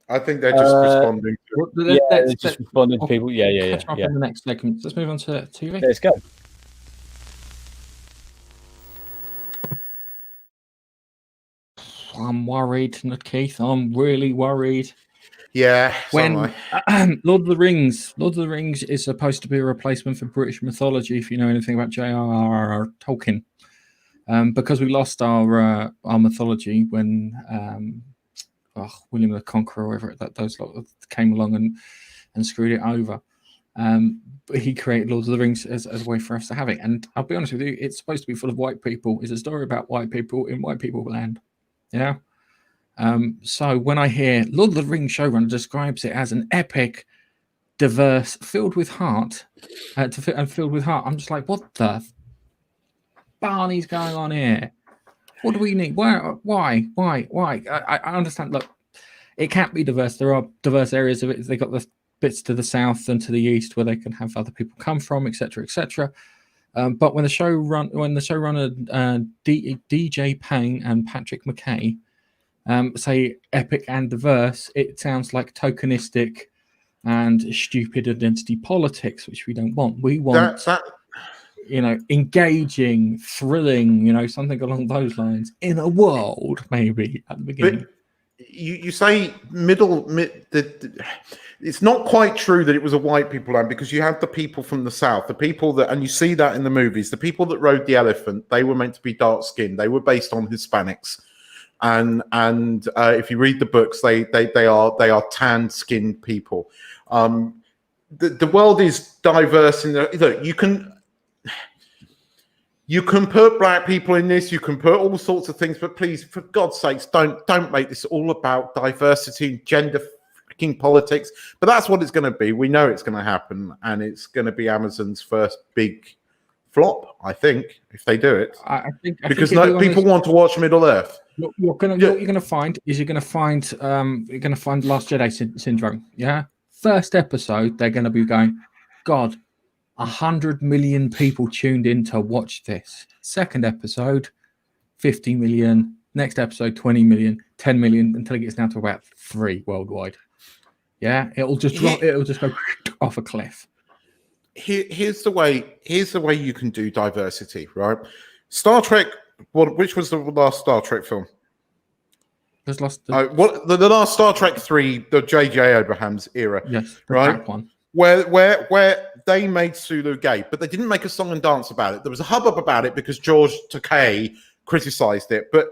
I think they're just responding. They're just responding to people. Yeah. Catch up in the next segment. Let's move on to TV. Let's go. I'm worried, Keith. I'm really worried. Yeah. When Lord of the Rings is supposed to be a replacement for British mythology, if you know anything about J.R.R. Tolkien, because we lost our mythology when William the Conqueror, or whatever those lot came along and screwed it over. But he created Lord of the Rings as a way for us to have it. And I'll be honest with you, it's supposed to be full of white people. It's a story about white people in white people land. Yeah. So when I hear Lord of the Rings showrunner describes it as an epic, diverse, filled with heart, I'm just like, what the Barney's going on here? What do we need? Why? I understand. Look, it can't be diverse. There are diverse areas of it. They got the bits to the south and to the east where they can have other people come from, etc., etc. But when the showrunner DJ Payne and Patrick McKay say epic and diverse, it sounds like tokenistic and stupid identity politics, which we don't want. We want engaging, thrilling, something along those lines in a world, maybe at the beginning. But you say it's not quite true that it was a white people land, because you had the people from the south, the people that, and you see that in the movies, the people that rode the elephant, they were meant to be dark skinned. They were based on Hispanics. And if you read the books, they are tanned skinned people. The world is diverse in you can put black people in this, you can put all sorts of things, but please, for God's sakes, don't make this all about diversity and gender freaking politics. But that's what it's going to be. We know it's going to happen, and it's going to be Amazon's first big flop, I think, if they do it. I think people want to watch Middle Earth. What you're going to find Last Jedi syndrome. Yeah, first episode they're going to be going, God, 100 million people tuned in to watch this. Second episode, 50 million. Next episode, 20 million, 10 million, until it gets down to about 3 worldwide. Yeah, it'll just go off a cliff. Here's the way you can do diversity, right? Star Trek. Which was the last Star Trek film? The last Star Trek 3, the J.J. Abrams era. Yes, right. One. Where they made Sulu gay, but they didn't make a song and dance about it. There was a hubbub about it because George Takei criticized it, but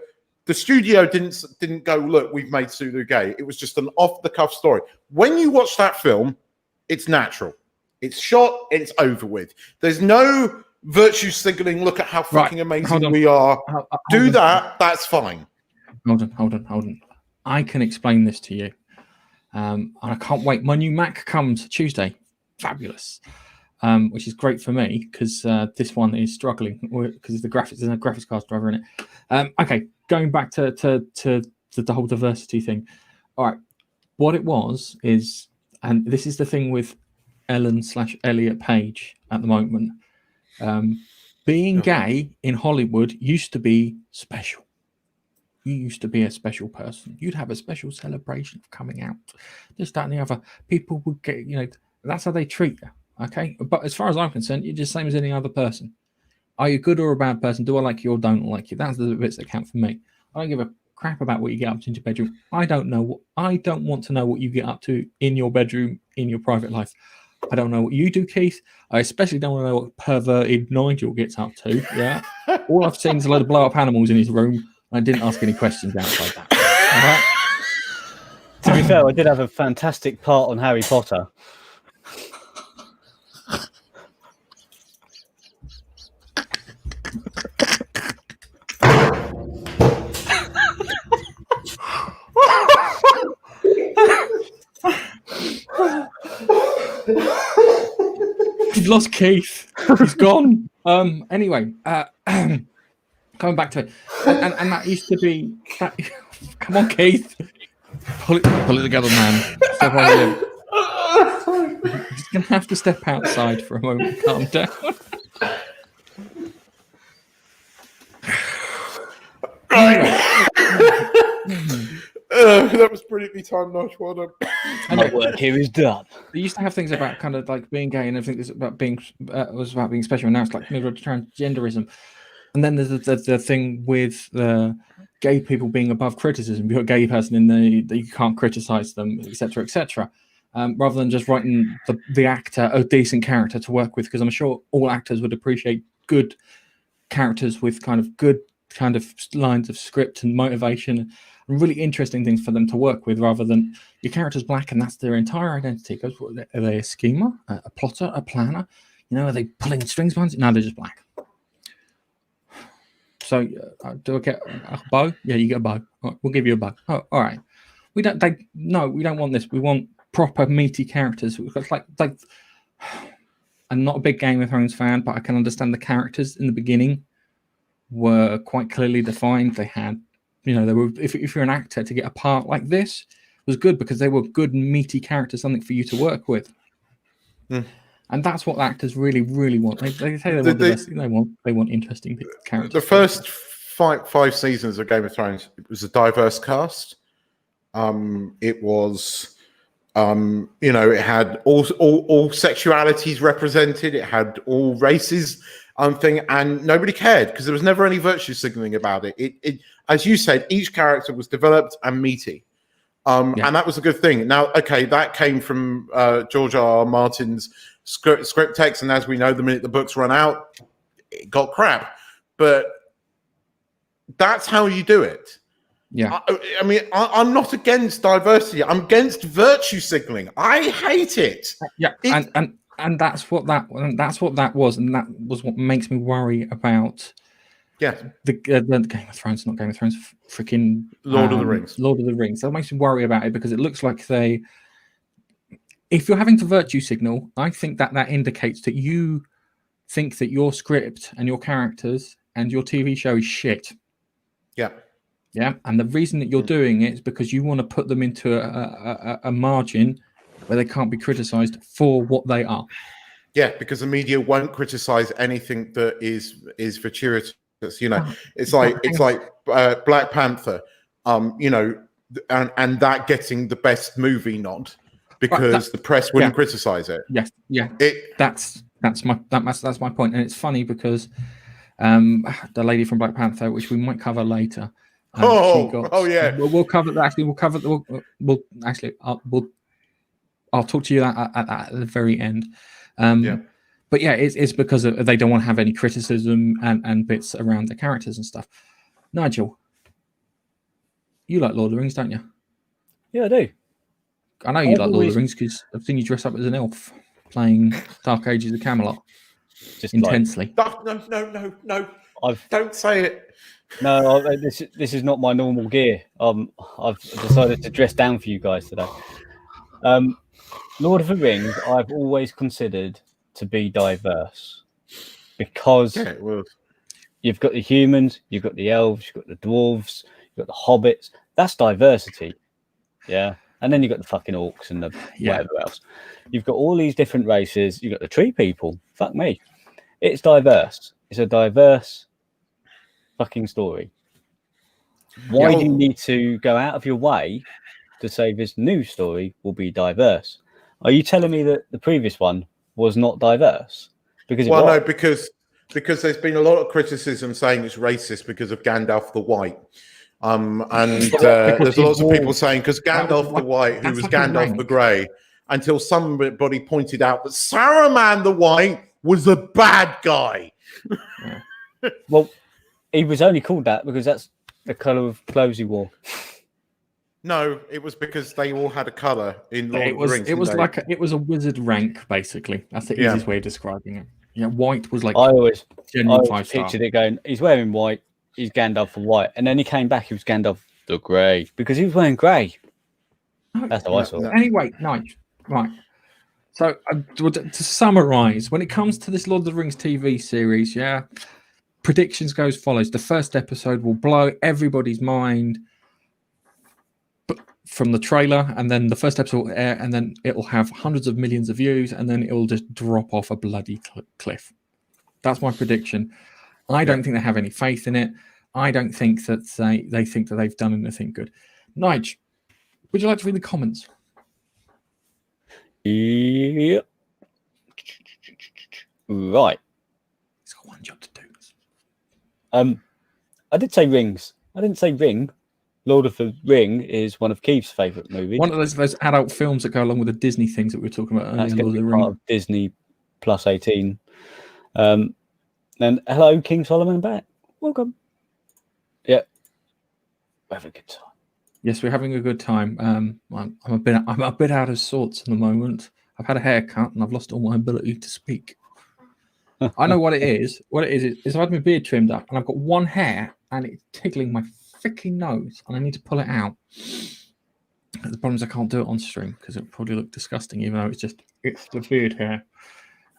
the studio didn't go, look, we've made Sulu gay. It was just an off-the-cuff story. When you watch that film, it's natural. It's shot, it's over with. There's no virtue signaling, look at how fucking amazing we are. That's fine. Hold on. I can explain this to you. And I can't wait. My new Mac comes Tuesday. Fabulous. Which is great for me because this one is struggling because there's no graphics card driver in it. Okay, going back to the whole diversity thing. All right. What it was is, and this is the thing with Ellen/Elliot Page at the moment. Being gay in Hollywood used to be special. You used to be a special person. You'd have a special celebration of coming out. This, that, and the other. People would get, that's how they treat you. Okay? But as far as I'm concerned, you're just the same as any other person. Are you a good or a bad person? Do I like you or don't like you? That's the bits that count for me. I don't give a crap about what you get up to in your bedroom. I don't want to know what you get up to in your bedroom, in your private life. I don't know what you do, Keith. I especially don't want to know what perverted Nigel gets up to. Yeah. All I've seen is a load of blow-up animals in his room. I didn't ask any questions outside that. Right? To be fair, I did have a fantastic part on Harry Potter. You've lost Keith. He's gone. Anyway, coming back to it, and that used to be that. Come on, Keith. Pull it together, man. Step over here. You're just gonna have to step outside for a moment. Calm down. That was brilliantly timed, Nige. Well done. My work here is done. They used to have things about kind of like being gay and everything was about being special. And now it's like transgenderism. And then there's the thing with gay people being above criticism. You're a gay person in you can't criticize them, etc., etc. Rather than just writing the actor a decent character to work with, because I'm sure all actors would appreciate good characters with kind of lines of script and motivation and really interesting things for them to work with, rather than your character's black and that's their entire identity. Goes, are they a schemer, a plotter, a planner? Are they pulling strings behind it? No, they're just black. So, do I get a bow? Yeah, you get a bow. Right, we'll give you a bow. Oh, all right. We don't want this. We want proper meaty characters. It's like I'm not a big Game of Thrones fan, but I can understand the characters in the beginning were quite clearly defined. They had, they were. If you're an actor, to get a part like this was good because they were good meaty characters, something for you to work with. Mm. And that's what actors really, really want. They say they want the best. They want interesting characters. The first five seasons of Game of Thrones, it was a diverse cast. It was, it had all sexualities represented. It had all races, and nobody cared because there was never any virtue signaling about it. It, as you said, each character was developed and meaty. And that was a good thing. Now, okay, that came from George R. R. Martin's script text, and as we know, the minute the books run out, it got crap. But that's how you do it. Yeah, I mean, I'm not against diversity. I'm against virtue signaling. I hate it. Yeah, and that's what that was, and that was what makes me worry about. Yeah, the Game of Thrones, not Game of Thrones, freaking Lord of the Rings. Lord of the Rings. That makes me worry about it because it looks like if you're having to virtue signal, I think that indicates that you think that your script and your characters and your TV show is shit. Yeah. Yeah. And the reason that you're doing it is because you want to put them into a margin where they can't be criticized for what they are. Yeah, because the media won't criticize anything that is fortuitous. It's like Black Panther, and that getting the best movie nod because the press wouldn't criticize it. Yes, yeah. That's my point, and it's funly because the lady from Black Panther, which we might cover later. Yeah. We'll cover that. Actually, I'll talk to you at the very end. But yeah, it's because they don't want to have any criticism and bits around the characters and stuff. Nigel, you like Lord of the Rings, don't you? Yeah, I do. I know you like Lord of the Rings because I've seen you dress up as an elf playing Dark Ages of Camelot. Just intensely. No. Don't say it. No, this is not my normal gear. I've decided to dress down for you guys today. Lord of the Rings, I've always considered to be diverse because you've got the humans, you've got the elves, you've got the dwarves, you've got the hobbits. That's diversity. Yeah. And then you've got the fucking orcs and the whatever else. You've got all these different races. You've got the tree people. Fuck me. It's diverse. It's a diverse fucking story. Why do you need to go out of your way to say this new story will be diverse? Are you telling me that the previous one was not diverse? Because no, because there's been a lot of criticism saying it's racist because of Gandalf the White. There's lots of people saying because Gandalf the White, who was Gandalf the Grey, until somebody pointed out that Saruman the White was a bad guy. Well, he was only called that because that's the colour of clothes he wore. No, it was because they all had a colour in Lord of the Rings. It was a wizard rank, basically. That's the easiest way of describing it. Yeah, white was like I always five-star. pictured it going, he's wearing white, he's Gandalf the White, and then he came back, he was Gandalf the Grey because he was wearing grey. That's how I saw it. Anyway, nice. Right. So to summarize, when it comes to this Lord of the Rings TV series, yeah, predictions go as follows. The first episode will blow everybody's mind from the trailer, and then the first episode will air, and then it will have hundreds of millions of views, and then it will just drop off a bloody cliff. That's my prediction. I don't think they have any faith in it. I don't think that they think that they've done anything good. Nige, would you like to read the comments? Yep. Right. He's got one job to do. I did say rings. I didn't say ring. Lord of the Ring is one of Keith's favourite movies. One of those adult films that go along with the Disney things that we were talking about earlier. That's going to be part of Disney plus 18. And hello, King Solomon back. Welcome. Yeah, we're having a good time. Yes, we're having a good time. I'm a bit out of sorts at the moment. I've had a haircut and I've lost all my ability to speak. I know what it is. What it is I've had my beard trimmed up and I've got one hair and it's tickling my freaking nose and I need to pull it out. The problem is I can't do it on stream because it would probably look disgusting, even though it's the beard hair.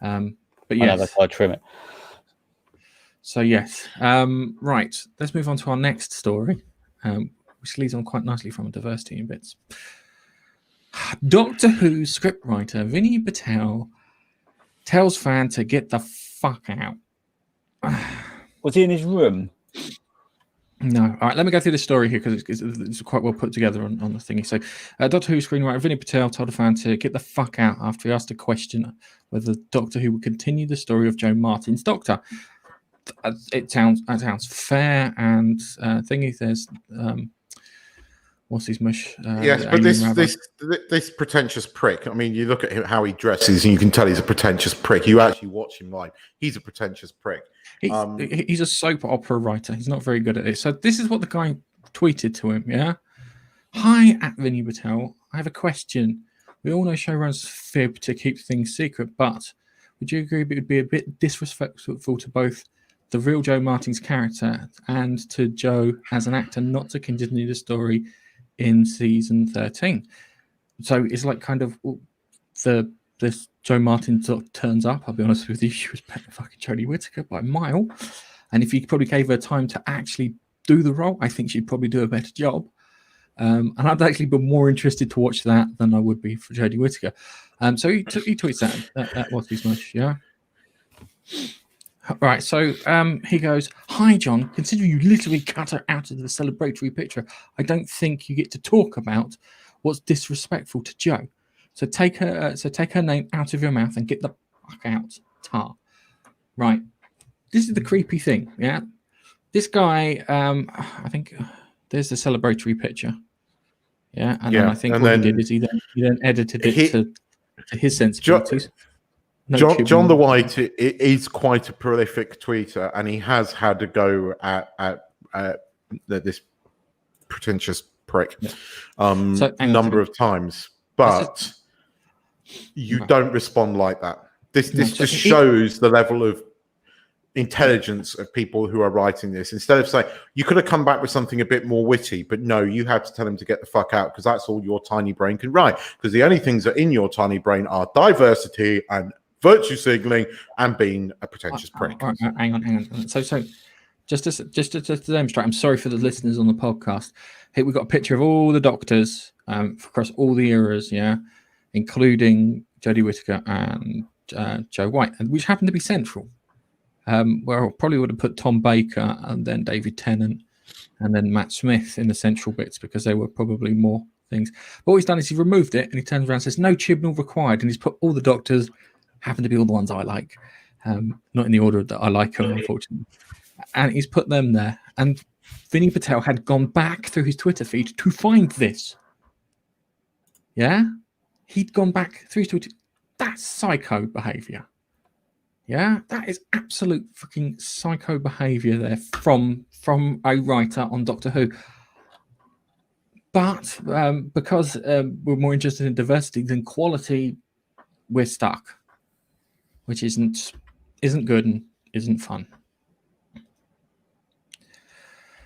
But yes, that's why I trim it. So yes, right. Let's move on to our next story, which leads on quite nicely from diversity in bits. Doctor Who scriptwriter Vinny Patel tells fan to get the fuck out. Was he in his room? No. All right, let me go through the story here because it's quite well put together on the thingy. So, Doctor Who screenwriter Vinny Patel told a fan to get the fuck out after he asked a question whether Doctor Who would continue the story of Joe Martin's Doctor. That sounds fair and thingy. There's what's his mush? Yes, but this pretentious prick. I mean, you look at him, how he dresses, and you can tell he's a pretentious prick. You actually watch him live; he's a pretentious prick. He's a soap opera writer. He's not very good at it. So this is what the guy tweeted to him. Yeah, hi at Vinny Patel. I have a question. We all know showrunners fib to keep things secret, but would you agree it would be a bit disrespectful to both the real Joe Martin's character and to Joe as an actor not to continue the story in season 13? So it's like kind of this Joe Martin sort of turns up. I'll be honest with you, she was better than fucking Jodie Whittaker by a mile. And if you probably gave her time to actually do the role, I think she'd probably do a better job. And I'd actually be more interested to watch that than I would be for Jodie Whittaker. So he tweets that was his much, yeah. Right, so he goes, hi, John. Considering you literally cut her out of the celebratory picture, I don't think you get to talk about what's disrespectful to Joe. So take her name out of your mouth and get the fuck out, tar. Right, this is the creepy thing, yeah. This guy, I think there's the celebratory picture, yeah, and then I think what he did is he then edited it to his sensibilities. John the White is quite a prolific tweeter, and he has had a go at this pretentious prick number of times. But you don't respond like that. This just shows the level of intelligence of people who are writing this. Instead of saying, you could have come back with something a bit more witty, but no, you had to tell him to get the fuck out because that's all your tiny brain can write. Because the only things that are in your tiny brain are diversity and virtue signaling and being a pretentious prick. Hang on. So just to demonstrate, I'm sorry for the listeners on the podcast. Here we've got a picture of all the doctors across all the eras, yeah, including Jodie Whittaker and Joe White, which happened to be central. Where I probably would have put Tom Baker and then David Tennant and then Matt Smith in the central bits because there were probably more things. But what he's done is he removed it and he turns around and says, no Chibnall required. And he's put all the doctors, happen to be all the ones I like, not in the order that I like them, unfortunately. And he's put them there. And Vinny Patel had gone back through his Twitter feed to find this. Yeah? He'd gone back through his Twitter. That's psycho behavior. Yeah, that is absolute fucking psycho behaviour there from a writer on Doctor Who. But because we're more interested in diversity than quality, we're stuck, which isn't good and isn't fun.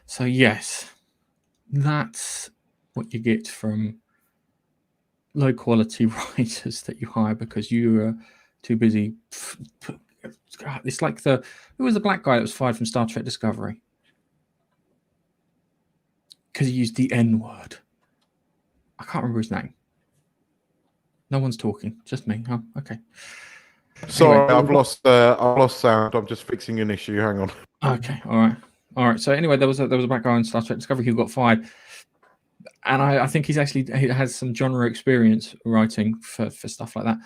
So yes, that's what you get from low quality writers that you hire because you are too busy. It's like who was the black guy that was fired from Star Trek Discovery because he used the N word. I can't remember his name. No one's talking, just me. Oh, okay. Sorry, Anyway, I've lost sound. I'm just fixing an issue. Hang on. Okay, all right. So anyway, there was a black guy on Star Trek Discovery who got fired, and I think he has some genre experience writing for stuff like that.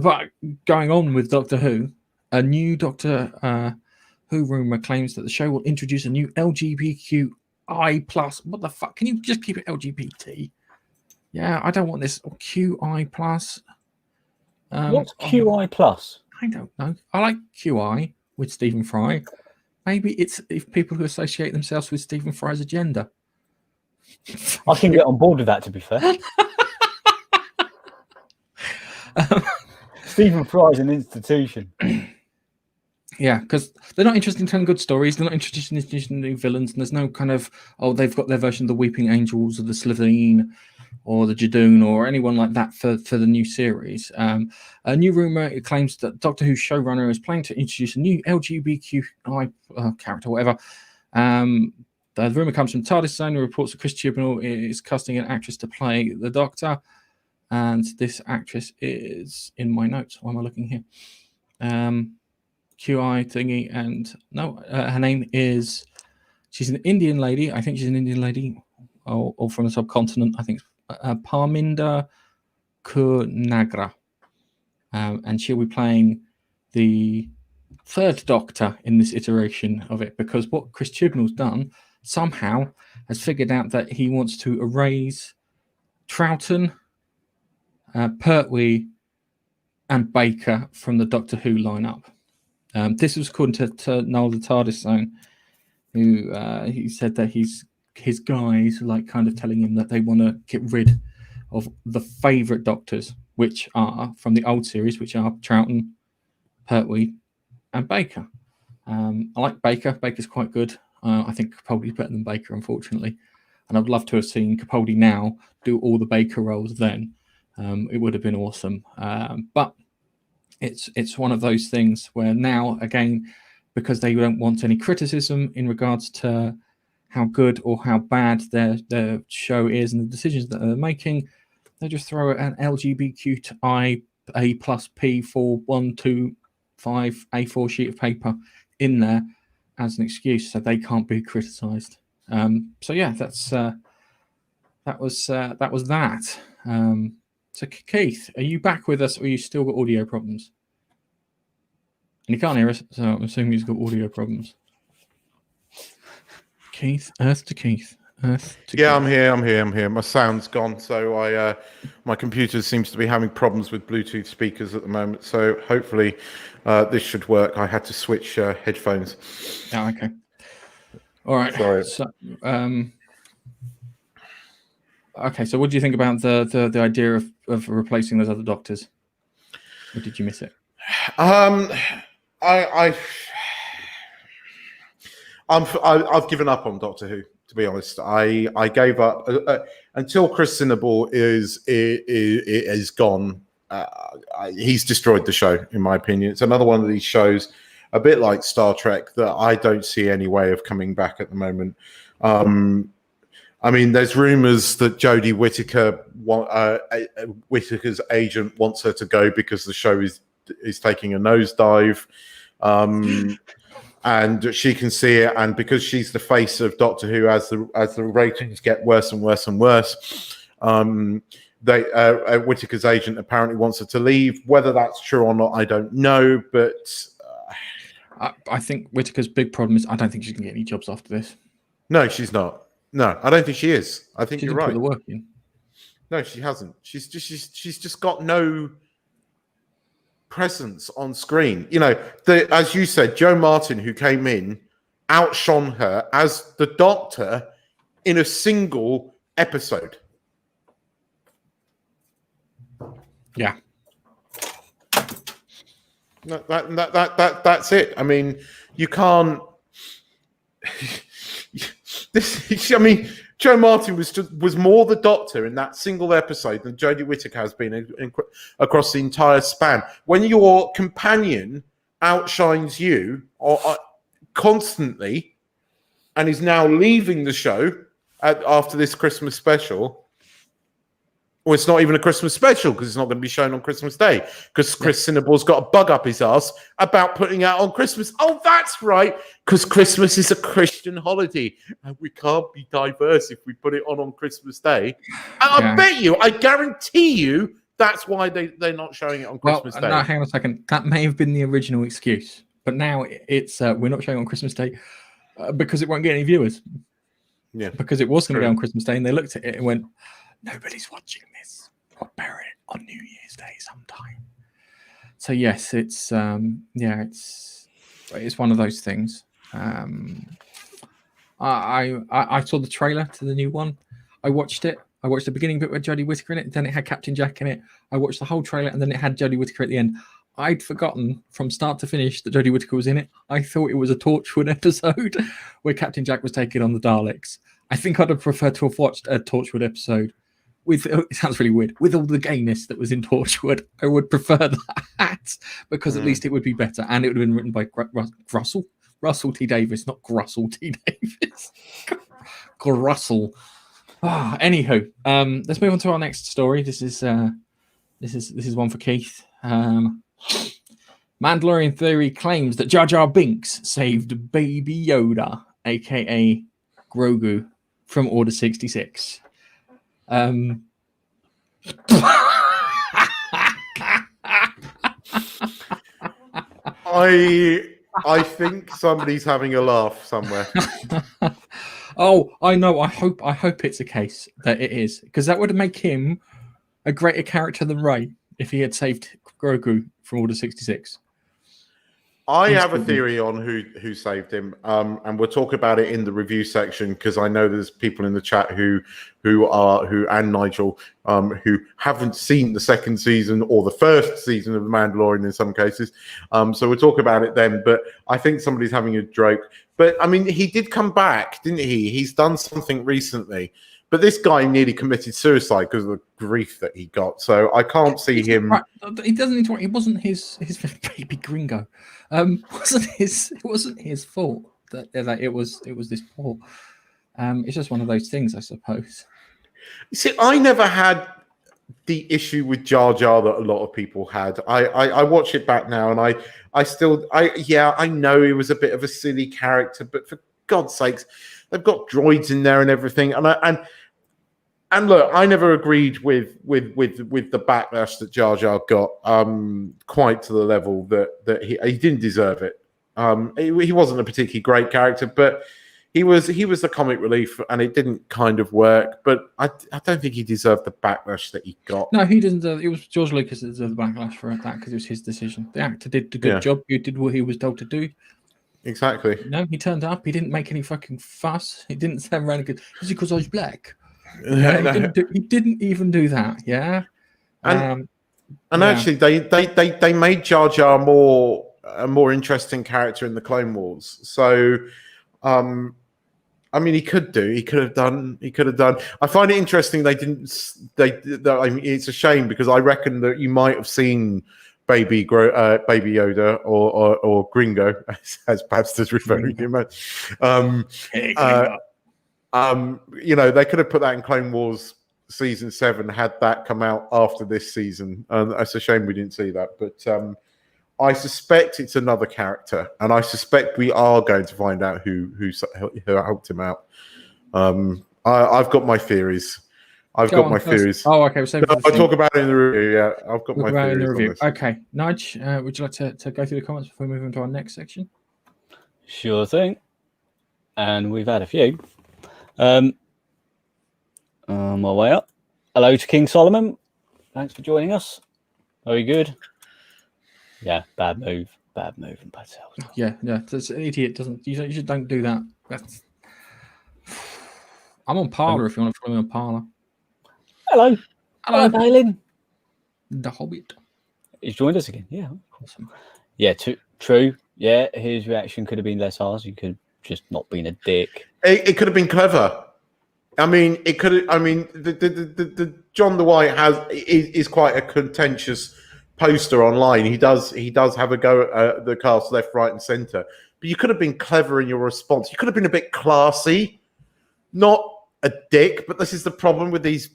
But going on with Doctor Who, a new Doctor Who rumor claims that the show will introduce a new LGBTQI plus. What the fuck? Can you just keep it LGBT? Yeah, I don't want this QI plus. What's QI plus? I don't know. I like QI with Stephen Fry. Maybe it's if people who associate themselves with Stephen Fry's agenda. I can get on board with that, to be fair. Stephen Fry's an institution. Yeah, because they're not interested in telling good stories. They're not interested in introducing new villains. And there's no kind of, they've got their version of the Weeping Angels or the Slitheen or the Jadoon or anyone like that for the new series. A new rumor claims that Doctor Who showrunner is planning to introduce a new LGBTQI character, whatever. The rumor comes from TARDIS Zone, who reports that Chris Chibnall is casting an actress to play the Doctor. And this actress is in my notes. Why am I looking here? QI thingy, and no, her name is, she's an Indian lady. I think she's an Indian lady, or from the subcontinent. I think Parminder Kurnagra, and she'll be playing the third Doctor in this iteration of it, because what Chris Chibnall's done somehow has figured out that he wants to erase Troughton, Pertwee, and Baker from the Doctor Who lineup. This was according to Noel the TARDIS Zone, who he said that his guys like kind of telling him that they want to get rid of the favourite Doctors, which are from the old series, which are Troughton, Pertwee, and Baker. I like Baker. Baker's quite good. I think Capaldi's better than Baker, unfortunately. And I'd love to have seen Capaldi now do all the Baker roles then. It would have been awesome. But it's one of those things where now, again, because they don't want any criticism in regards to how good or how bad their show is and the decisions that they're making, they just throw an LGBTQI A plus P 4125 A4 sheet of paper in there as an excuse, so they can't be criticised. So yeah, that was that. So Keith, are you back with us, or you still got audio problems? And he can't hear us, so I'm assuming he's got audio problems. Keith, Earth to Keith. Earth to Yeah, Keith. I'm here. My sound's gone, so my computer seems to be having problems with Bluetooth speakers at the moment. So hopefully this should work. I had to switch headphones. Oh, okay. All right. Sorry. So, okay. So, what do you think about the idea of replacing those other Doctors? Or did you miss it? I've given up on Doctor Who, to be honest. I gave up until Chris Sinaball is gone. He's destroyed the show, in my opinion. It's another one of these shows, a bit like Star Trek, that I don't see any way of coming back at the moment. I mean, there's rumors that Jodie Whittaker, Whittaker's agent, wants her to go because the show is taking a nosedive. And she can see it, and because she's the face of Doctor Who, as the ratings get worse and worse and worse, Whittaker's agent apparently wants her to leave. Whether that's true or not, I don't know. But I think Whittaker's big problem is I don't think she can get any jobs after this. No, she's not. No, I don't think she is. I think She you're didn't right. put the work in. No, she hasn't. She's just got no presence on screen. You know, as you said, Joe Martin, who came in, outshone her as the Doctor in a single episode. Yeah. That's it. I mean, you can't. I mean, Joe Martin was more the Doctor in that single episode than Jodie Whittaker has been across the entire span. When your companion outshines you constantly and is now leaving the show after this Christmas special. Well, it's not even a Christmas special because it's not going to be shown on Christmas Day because Chris Cinnable's got a bug up his ass about putting out on Christmas. Oh, that's right, because Christmas is a Christian holiday and we can't be diverse if we put it on Christmas Day. And I bet you, I guarantee you, that's why they're not showing it on Christmas Day. No, hang on a second. That may have been the original excuse, but now it's we're not showing on Christmas Day because it won't get any viewers. Yeah, because it was going to be on Christmas Day, and they looked at it and went, "Nobody's watching this. I'll bury it on New Year's Day sometime." So yes, it's it's one of those things. I saw the trailer to the new one. I watched it. I watched the beginning bit with Jodie Whittaker in it. Then it had Captain Jack in it. I watched the whole trailer, and then it had Jodie Whittaker at the end. I'd forgotten from start to finish that Jodie Whittaker was in it. I thought it was a Torchwood episode where Captain Jack was taking on the Daleks. I think I'd have preferred to have watched a Torchwood episode with, it sounds really weird, with all the gayness that was in Torchwood. I would prefer that because at least it would be better. And it would have been written by Russell T. Davis, not Grussell T. Davis. Grussell. Anywho, let's move on to our next story. This is one for Keith. Mandalorian theory claims that Jar Jar Binks saved Baby Yoda, aka Grogu, from Order 66. I think somebody's having a laugh somewhere. Oh, I know. I hope it's a case that it is, because that would make him a greater character than Rey if he had saved Grogu from Order 66. I have a theory on who saved him, and we'll talk about it in the review section because I know there's people in the chat who and Nigel who haven't seen the second season or the first season of The Mandalorian in some cases. So we'll talk about it then. But I think somebody's having a joke. But I mean, he did come back, didn't he? He's done something recently. But this guy nearly committed suicide because of the grief that he got. So I can't see him. Right. He doesn't need to. It wasn't his baby gringo. It wasn't his fault that it was this poor. It's just one of those things, I suppose. You see, I never had the issue with Jar Jar that a lot of people had. I watch it back now, and I know he was a bit of a silly character, but for God's sakes, they've got droids in there and everything, and look, I never agreed with the backlash that Jar Jar got quite to the level that he didn't deserve it. He wasn't a particularly great character, but he was the comic relief, and it didn't kind of work. But I don't think he deserved the backlash that he got. No, he doesn't. It was George Lucas that deserved the backlash for that because it was his decision. The actor did a good job. He did what he was told to do. Exactly. No, he turned up. He didn't make any fucking fuss. He didn't stand around and go, "Is it because I was black?" He didn't even do that. Yeah. And actually, they made Jar Jar a more interesting character in the Clone Wars. So, I mean, he could have done. I find it interesting they didn't. I mean, it's a shame because I reckon that you might have seen Baby Yoda or Gringo, as Babster's referring to him. They could have put that in Clone Wars season 7 had that come out after this season. And it's a shame we didn't see that. But I suspect it's another character, and I suspect we are going to find out who helped him out. I've got my theories. I've got my theories. Oh, okay. I'll talk about it in the review. Yeah, I've got my theories in the review. Okay, Nudge, would you like to go through the comments before we move on to our next section? Sure thing. And we've had a few. On my way up. Hello to King Solomon. Thanks for joining us. Very good. Yeah, bad move and bad sales. Yeah. That's an idiot. You just don't do that. I'm on Parler if you want to follow me on Parler. Hello, Balin. The Hobbit. He's joined us again. Yeah, awesome. Yeah, true. Yeah, his reaction could have been less harsh. He could have just not been a dick. It could have been clever. I mean, it could. I mean, the John Dwight is quite a contentious poster online. He does have a go at the cast left, right, and centre. But you could have been clever in your response. You could have been a bit classy, not a dick. But this is the problem with these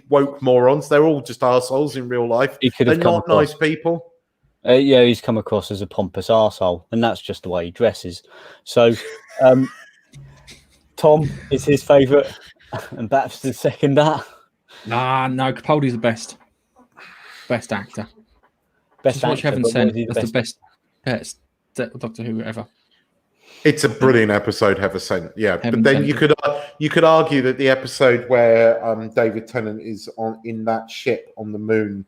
woke morons. They're all just arseholes in real life. They're not nice people. Yeah, he's come across as a pompous arsehole, and that's just the way he dresses. So, Tom is his favourite, and Babs the second that. Nah, no, Capaldi's the best actor. Best Just watch actor, Heaven but Sent. what is he the That's best? the best Doctor Who ever. It's a brilliant episode, Heaven Sent. Yeah, Heaven but then Sent. you could argue that the episode where David Tennant is in that ship on the moon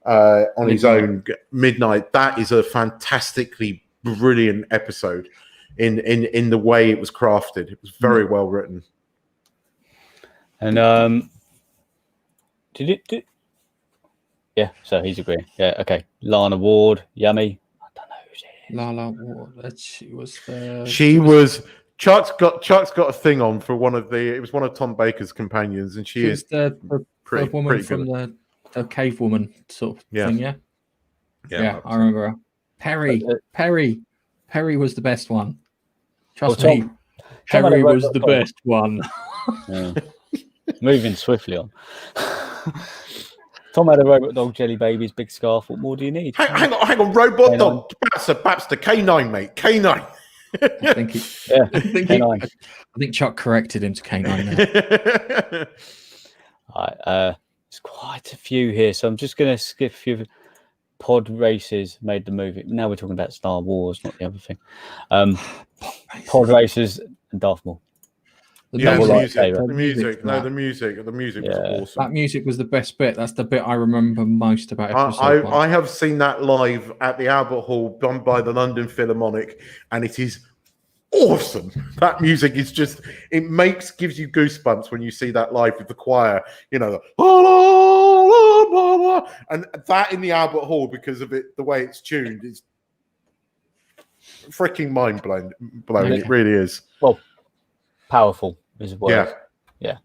on his own, Midnight, that is a fantastically brilliant episode in the way it was crafted. It was very well written. And yeah, so he's agreeing. Yeah, okay. Lana Ward, yummy. I don't know who she is. Lala Ward. She was. Chuck's got a thing on for one of Tom Baker's companions, and she is the woman pretty from good. the cave woman sort of thing. Yeah, I remember her. Perry was the best one. Trust me, Perry was the best one. Yeah. Moving swiftly on. Tom had a robot dog, jelly babies, big scarf. What more do you need? Hang on, robot K9. dog. Baxter, K9, mate. K9. I think Chuck corrected him to K9 there. There's quite a few here, so I'm just going to skip a few. Pod Races made the movie. Now we're talking about Star Wars, not the other thing. Pod Races and Darth Maul. The music was awesome. That music was the best bit. That's the bit I remember most about episode 1. I have seen that live at the Albert Hall, done by the London Philharmonic, and it is awesome. That music is just, gives you goosebumps when you see that live with the choir, you know, and that in the Albert Hall, because of it, the way it's tuned, is freaking mind blowing. Okay. It really is. Well, powerful is a word. Yeah.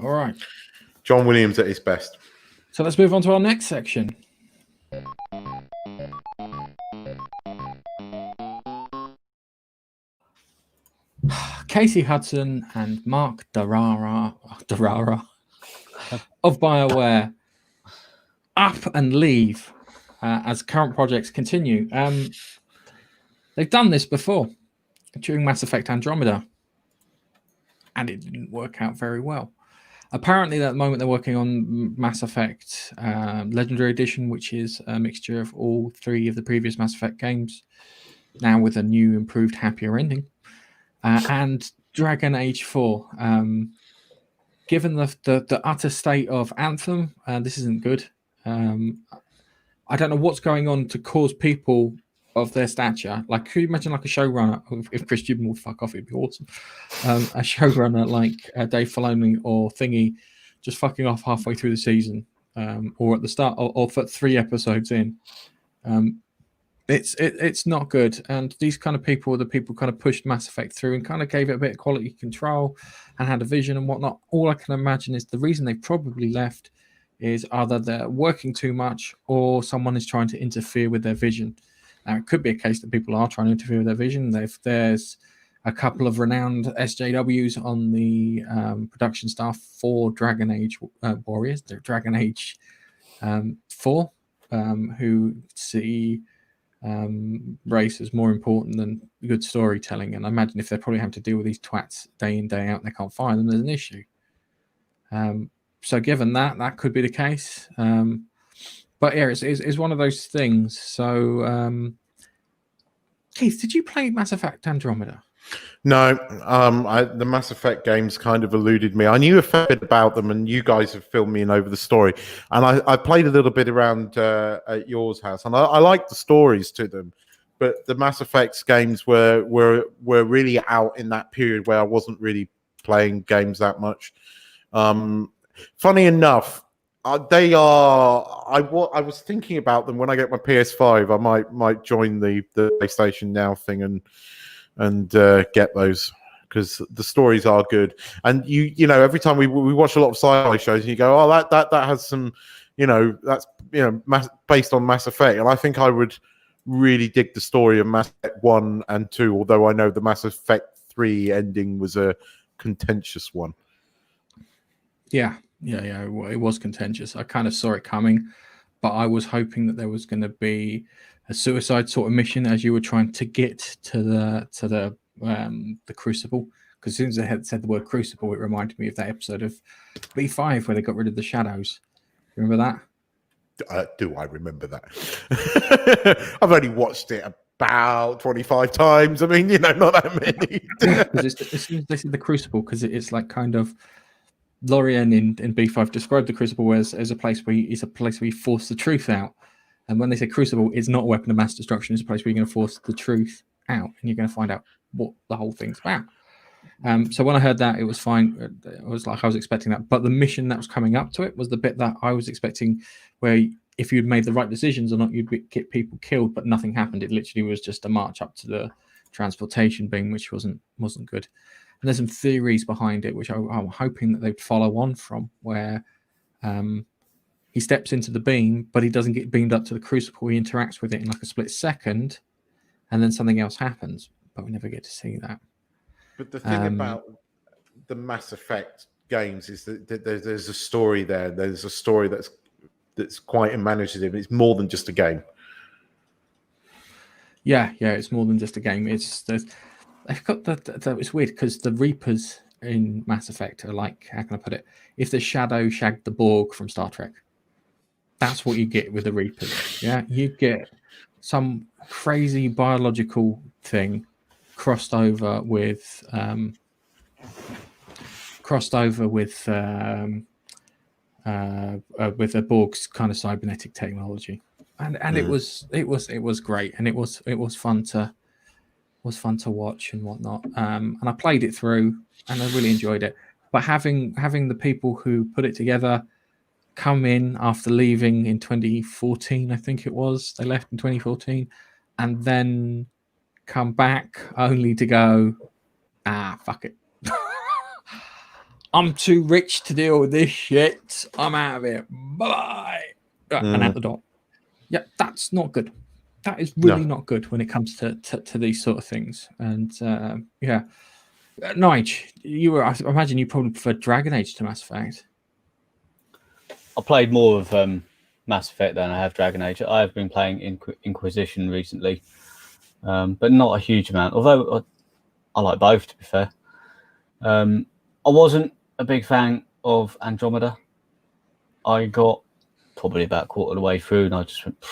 All right. John Williams at his best. So let's move on to our next section. Casey Hudson and Mark Darara of BioWare up and leave as current projects continue. They've done this before during Mass Effect Andromeda, and it didn't work out very well. Apparently, at the moment, they're working on Mass Effect Legendary Edition, which is a mixture of all 3 of the previous Mass Effect games, now with a new, improved, happier ending. And Dragon Age 4. Given the utter state of Anthem, this isn't good. I don't know what's going on to cause people of their stature. Like, could you imagine like a showrunner? If Chris Gibbon would fuck off, it'd be awesome. A showrunner like Dave Filoni or Thingy just fucking off halfway through the season, or at the start, or for 3 episodes in. It's not good. And these kind of people are the people kind of pushed Mass Effect through and kind of gave it a bit of quality control and had a vision and whatnot. All I can imagine is the reason they probably left is either they're working too much or someone is trying to interfere with their vision. Now, it could be a case that people are trying to interfere with their vision. There's a couple of renowned SJWs on the production staff for Dragon Age Warriors, they're Dragon Age 4, who see race as more important than good storytelling. And I imagine if they're probably having to deal with these twats day in, day out, and they can't fire them, there's an issue. So given that could be the case. But yeah, it's one of those things. So, Keith, did you play Mass Effect Andromeda? No, the Mass Effect games kind of eluded me. I knew a fair bit about them, and you guys have filled me in over the story. And I played a little bit around at yours house, and I liked the stories to them. But the Mass Effect games were really out in that period where I wasn't really playing games that much. Funny enough, they are. I was thinking about them when I get my PS5. I might join the PlayStation Now thing and get those. because the stories are good. And you know, every time we watch a lot of sci-fi shows, and you go, oh, that has some, you know, that's, you know, based on Mass Effect. And I think I would really dig the story of Mass Effect 1 and 2, although I know the Mass Effect 3 ending was a contentious one. Yeah, it was contentious. I kind of saw it coming, but I was hoping that there was going to be a suicide sort of mission as you were trying to get to the Crucible. Because as soon as they had said the word Crucible, it reminded me of that episode of B5 where they got rid of the shadows. Remember that? Do I remember that? I've only watched it about 25 times. I mean, you know, not that many. Because as soon as they said the Crucible, because it's like kind of Lorien in B5 described the Crucible as a place where you force the truth out. And when they say Crucible, it's not a weapon of mass destruction. It's a place where you're going to force the truth out, and you're going to find out what the whole thing's about. So when I heard that, it was fine. It was like I was expecting that. But the mission that was coming up to it was the bit that I was expecting, where if you'd made the right decisions or not, you'd get people killed, but nothing happened. It literally was just a march up to the transportation beam, which wasn't good. And there's some theories behind it, which I'm hoping that they'd follow on from, where he steps into the beam, but he doesn't get beamed up to the Crucible. He interacts with it in like a split second, and then something else happens. But we never get to see that. But the thing about the Mass Effect games is that there's a story there. There's a story that's quite imaginative. It's more than just a game. Yeah, it's more than just a game. They've got it's weird because the Reapers in Mass Effect are like, how can I put it? If the Shadow shagged the Borg from Star Trek, that's what you get with the Reapers. Yeah, you get some crazy biological thing crossed over with the Borg's kind of cybernetic technology, and it was great, and it was fun to watch and whatnot. And I played it through, and I really enjoyed it. But having the people who put it together come in after leaving in 2014, I think it was, they left in 2014, and then come back only to go, fuck it. I'm too rich to deal with this shit. I'm out of here. Bye. And out the door. Yeah, that's not good. That is really not good when it comes to these sort of things. And Nige, I imagine you probably prefer Dragon Age to Mass Effect. I played more of Mass Effect than I have Dragon Age. I have been playing Inquisition recently, but not a huge amount. Although I like both, to be fair. I wasn't a big fan of Andromeda. I got probably about a quarter of the way through, and I just went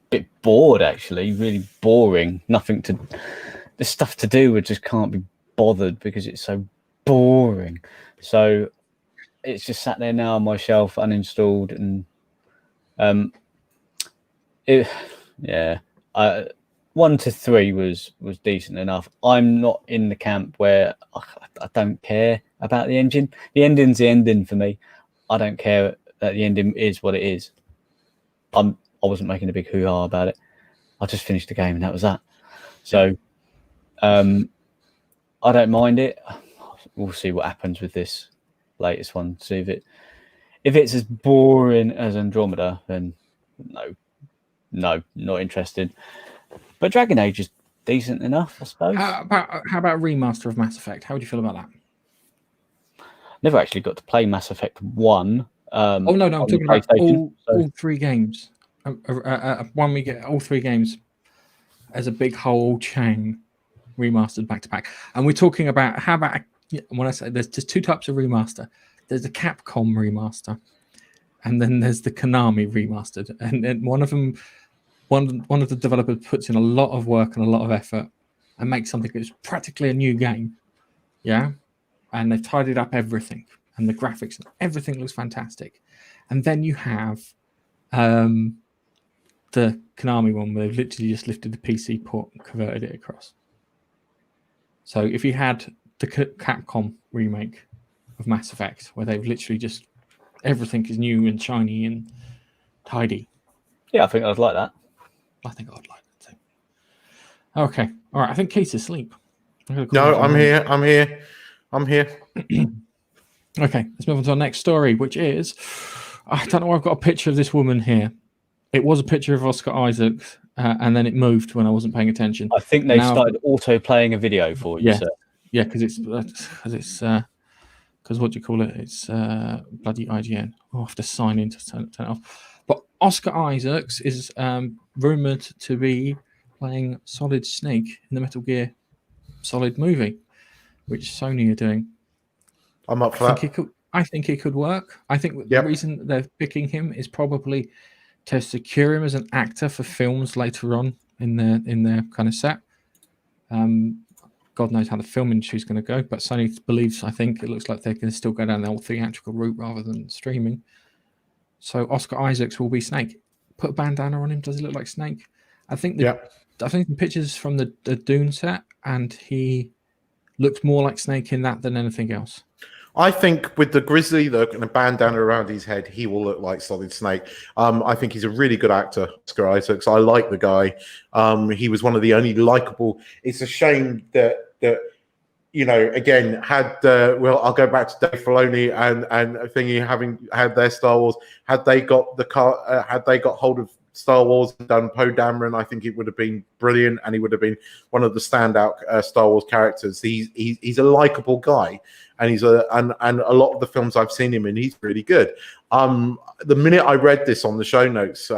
bit bored. Actually, really boring. There's stuff to do. I just can't be bothered because it's so boring. So it's just sat there now on my shelf, uninstalled, and 1 to 3 was decent enough. I'm not in the camp where I don't care about the engine. The ending's the ending for me. I don't care that the ending is what it is. I wasn't making a big hoo-ha about it. I just finished the game and that was that. So I don't mind it. We'll see what happens with this latest one. See if it's as boring as Andromeda, then no, not interested. But Dragon Age is decent enough, I suppose. How about a remaster of Mass Effect? How would you feel about that? Never actually got to play Mass Effect 1. I'm talking about all 3 games. One we get all 3 games as a big whole chain remastered back to back. And we're talking about when I say there's just 2 types of remaster. There's the Capcom remaster, and then there's the Konami remastered. And one of the developers puts in a lot of work and a lot of effort and makes something that's practically a new game. Yeah. And they've tidied up everything, and the graphics and everything looks fantastic. And then you have the Konami one where they've literally just lifted the PC port and converted it across. So if you had the Capcom remake of Mass Effect, where they've literally just everything is new and shiny and tidy. Yeah, I think I'd like that. I think I'd like that too. Okay. All right. I think Keith's asleep. No, I'm here. Okay, let's move on to our next story, which is, I don't know why I've got a picture of this woman here. It was a picture of Oscar Isaacs, and then it moved when I wasn't paying attention. I think they started auto playing a video for you, sir. Yeah, because what do you call it? It's bloody IGN. I'll have to sign in to turn it off. But Oscar Isaacs is rumored to be playing Solid Snake in the Metal Gear Solid movie, which Sony are doing. I'm up for that. I think he could work. I think the reason they're picking him is probably to secure him as an actor for films later on in their kind of set. God knows how the film industry is going to go, but Sony believes, I think it looks like they're going to still go down the old theatrical route rather than streaming. So Oscar Isaacs will be Snake. Put a bandana on him. Does he look like Snake? I think the pictures from the Dune set, and he looks more like Snake in that than anything else. I think with the grizzly look and a bandana around his head, he will look like Solid Snake. I think he's a really good actor, Oscar Isaacs. I like the guy. He was one of the only likable. It's a shame that again, I'll go back to Dave Filoni and thingy having had their Star Wars. Had they got hold of Star Wars and done Poe Dameron, I think it would have been brilliant, and he would have been one of the standout Star Wars characters. He's a likable guy, and and a lot of the films I've seen him in, he's really good. The minute I read this on the show notes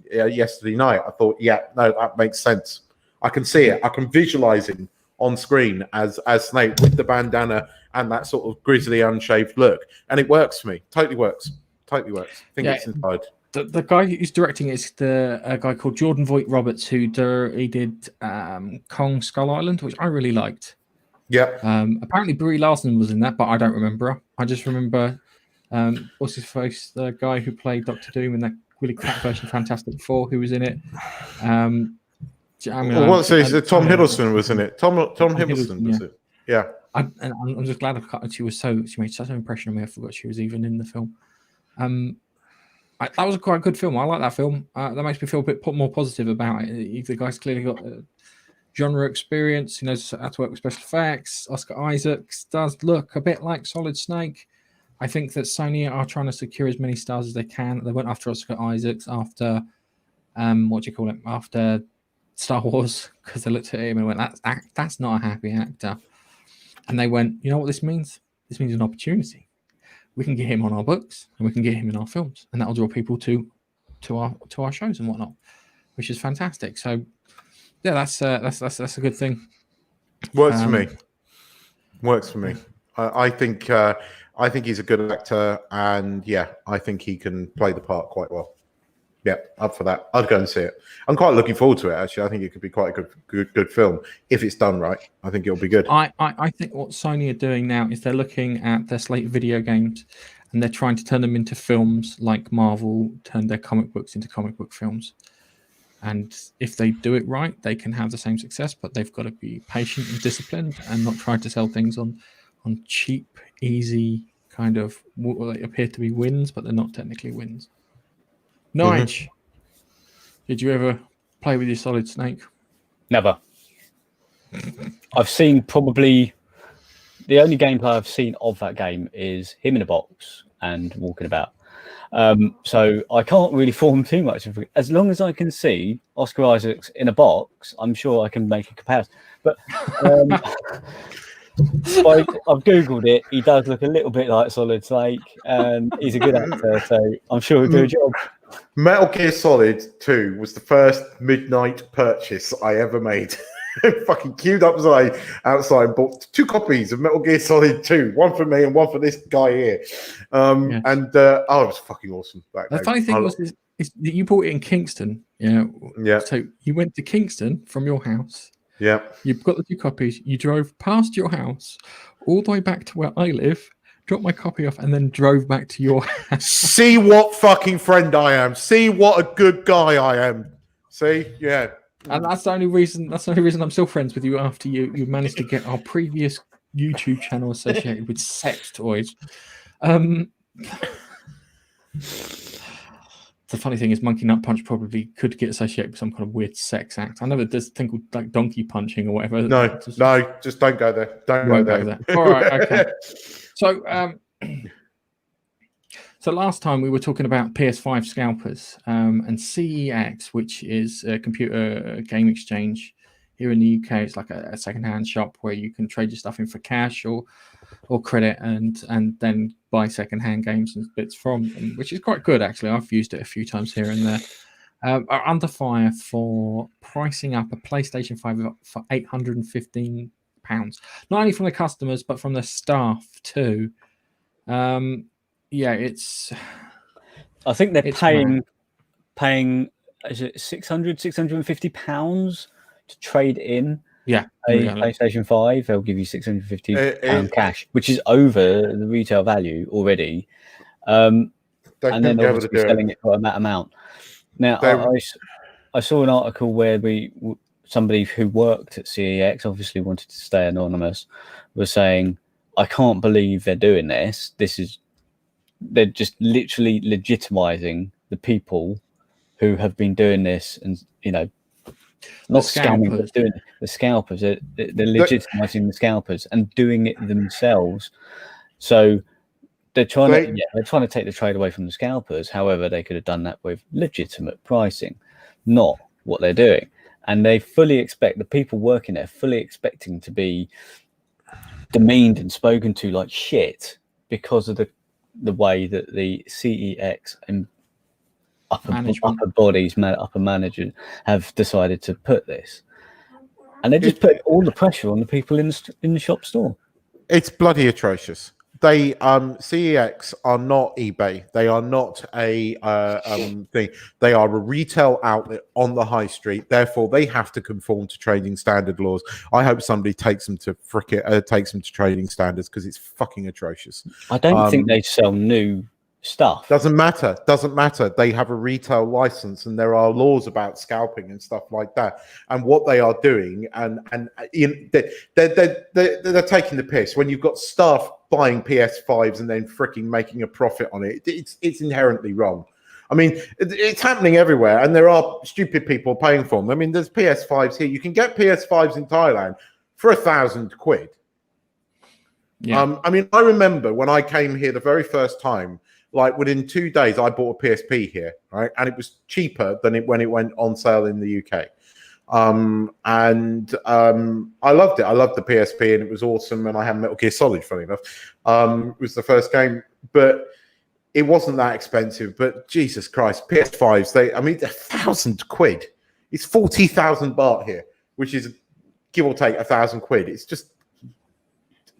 yesterday night, I thought, that makes sense. I can see it. I can visualize him on screen as Snake with the bandana and that sort of grizzly, unshaved look, and it works for me. Totally works. I think it's inside. The guy who's directing it is a guy called Jordan Voight Roberts, he did Kong Skull Island, which I really liked. Yeah. Apparently Brie Larson was in that, but I don't remember her. I just remember what's his face, the guy who played Doctor Doom in that really crap version of Fantastic Four, who was in it. Tom Hiddleston was in it. Tom Hiddleston was it? Yeah. I'm just glad she made such an impression on me. I forgot she was even in the film. That was a quite good film. I like that film. That makes me feel a bit more positive about it. The guy's clearly got genre experience. He knows how to work with special effects. Oscar Isaacs does look a bit like Solid Snake. I think that Sony are trying to secure as many stars as they can. They went after Oscar Isaacs after after Star Wars, because they looked at him and went, that's not a happy actor. And they went, you know what this means? This means an opportunity. We can get him on our books and we can get him in our films, and that'll draw people to our shows and whatnot, which is fantastic. So yeah, that's a good thing. Works for me. I think he's a good actor, and I think he can play the part quite well. Yeah, up for that. I'd go and see it. I'm quite looking forward to it, actually. I think it could be quite a good film if it's done right. I think it'll be good. I think what Sony are doing now is they're looking at their slate of video games, and they're trying to turn them into films like Marvel turned their comic books into comic book films. And if they do it right, they can have the same success, but they've got to be patient and disciplined and not try to sell things on cheap, easy kind of what they appear to be wins, but they're not technically wins. Nige, did you ever play with your Solid Snake? Never. I've seen probably the only gameplay I've seen of that game is him in a box and walking about. So I can't really form too much. As long as I can see Oscar Isaacs in a box, I'm sure I can make a comparison. But I've Googled it. He does look a little bit like Solid Snake, and he's a good actor, so I'm sure he'll do a job. Metal Gear Solid 2 was the first midnight purchase I ever made. Fucking queued up outside and bought 2 copies of Metal Gear Solid 2, one for me and one for this guy here. And it was fucking awesome. The funny thing was that you bought it in Kingston. Yeah. So you went to Kingston from your house. Yeah. You've got the 2 copies. You drove past your house, all the way back to where I live, dropped my copy off, and then drove back to your house. See what fucking friend I am. See what a good guy I am. See? Yeah. And that's the only reason I'm still friends with you after you managed to get our previous YouTube channel associated with sex toys. the funny thing is, Monkey Nut Punch probably could get associated with some kind of weird sex act. I know that there's a thing called like donkey punching or whatever. No, just don't go there. Don't go there. All right, okay. So, so last time we were talking about PS5 scalpers and CEX, which is a computer game exchange here in the UK. It's like a second-hand shop where you can trade your stuff in for cash or credit, and then buy second-hand games and bits from them, which is quite good actually. I've used it a few times here and there. Are under fire for pricing up a PlayStation 5 for £815, not only from the customers but from the staff too. It's. I think they're paying. Is it £650 to trade in? Yeah, a PlayStation 5. They'll give you £650 cash, which is over the retail value already. And then obviously selling it for that amount. Now, I saw an article where somebody who worked at CEX, obviously wanted to stay anonymous, was saying, I can't believe they're doing this. They're just literally legitimizing the people who have been doing this, and not scamming, but doing the scalpers. They're legitimizing the scalpers and doing it themselves. So they're trying to take the trade away from the scalpers. However, they could have done that with legitimate pricing, not what they're doing. And they fully expect the people working there fully expecting to be demeaned and spoken to like shit because of the way that the CEX and upper bodies, upper managers have decided to put this, and they just put all the pressure on the people in the shop store. It's bloody atrocious. They CEX are not eBay. They are not a thing. They are a retail outlet on the high street. Therefore, they have to conform to trading standard laws. I hope somebody takes them to trading standards because it's fucking atrocious. I don't think they sell new stuff. Doesn't matter. They have a retail license, and there are laws about scalping and stuff like that. And what they are doing, and they're taking the piss. When you've got staff buying PS5s and then freaking making a profit on it, it's inherently wrong. I mean, it's happening everywhere, and there are stupid people paying for them. I mean, there's PS5s here. You can get PS5s in Thailand for £1,000. Yeah. I mean, I remember when I came here the very first time. Like within 2 days, I bought a PSP here, right? And it was cheaper than when it went on sale in the UK. I loved it. I loved the PSP, and it was awesome. And I had Metal Gear Solid, funny enough. It was the first game, but it wasn't that expensive. But Jesus Christ, PS5s, they're £1,000. It's 40,000 baht here, which is give or take £1,000. It's just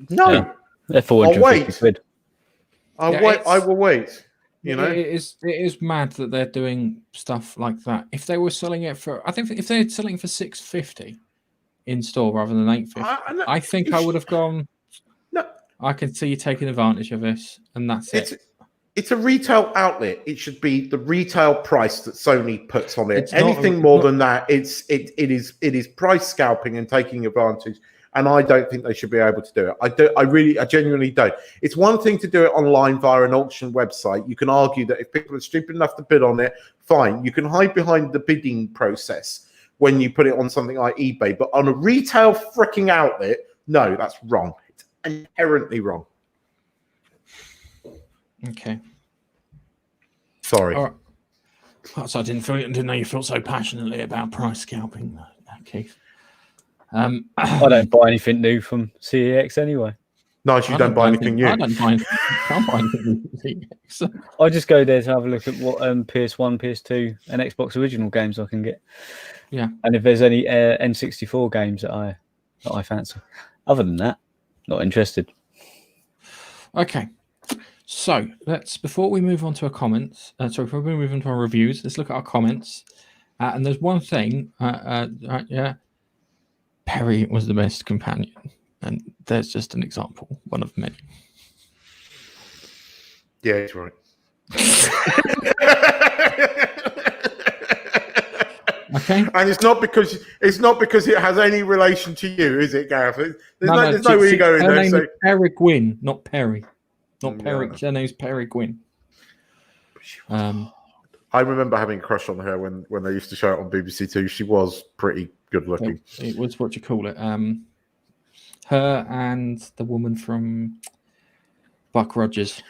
no. Yeah. They're 450 quid. I will wait. It is mad that they're doing stuff like that. If they were selling it for, I think if they're selling for £650 in store rather than £850, I think I would have gone. No, I can see you taking advantage of this, and that's it. It's a retail outlet. It should be the retail price that Sony puts on it. Anything more than that, it is price scalping and taking advantage. And I don't think they should be able to do it. I genuinely don't. It's one thing to do it online via an auction website. You can argue that if people are stupid enough to bid on it, fine. You can hide behind the bidding process when you put it on something like eBay. But on a retail freaking outlet, no, that's wrong. It's inherently wrong. Okay. Sorry. All right. So I didn't know you felt so passionately about price scalping, Keith. I don't buy anything new from CEX anyway. Nice, you don't buy anything new. I can't buy anything from CEX. I just go there to have a look at what PS1, PS2, and Xbox original games I can get. Yeah, and if there's any N64 games that I fancy. Other than that, not interested. Okay, so before we move on to our comments. Before we move on to our reviews, let's look at our comments. And there's one thing. Perry was the best companion, and there's just an example, one of many. Yeah, he's right. Okay, and it's not because it has any relation to you, is it, Gareth? There's no ego in there. So Perry Gwyn, not Perry, not Perry. Her name's Perry Gwyn. I remember having a crush on her when they used to show it on BBC Two. She was pretty good looking. It was what you call it. Her and the woman from Buck Rogers.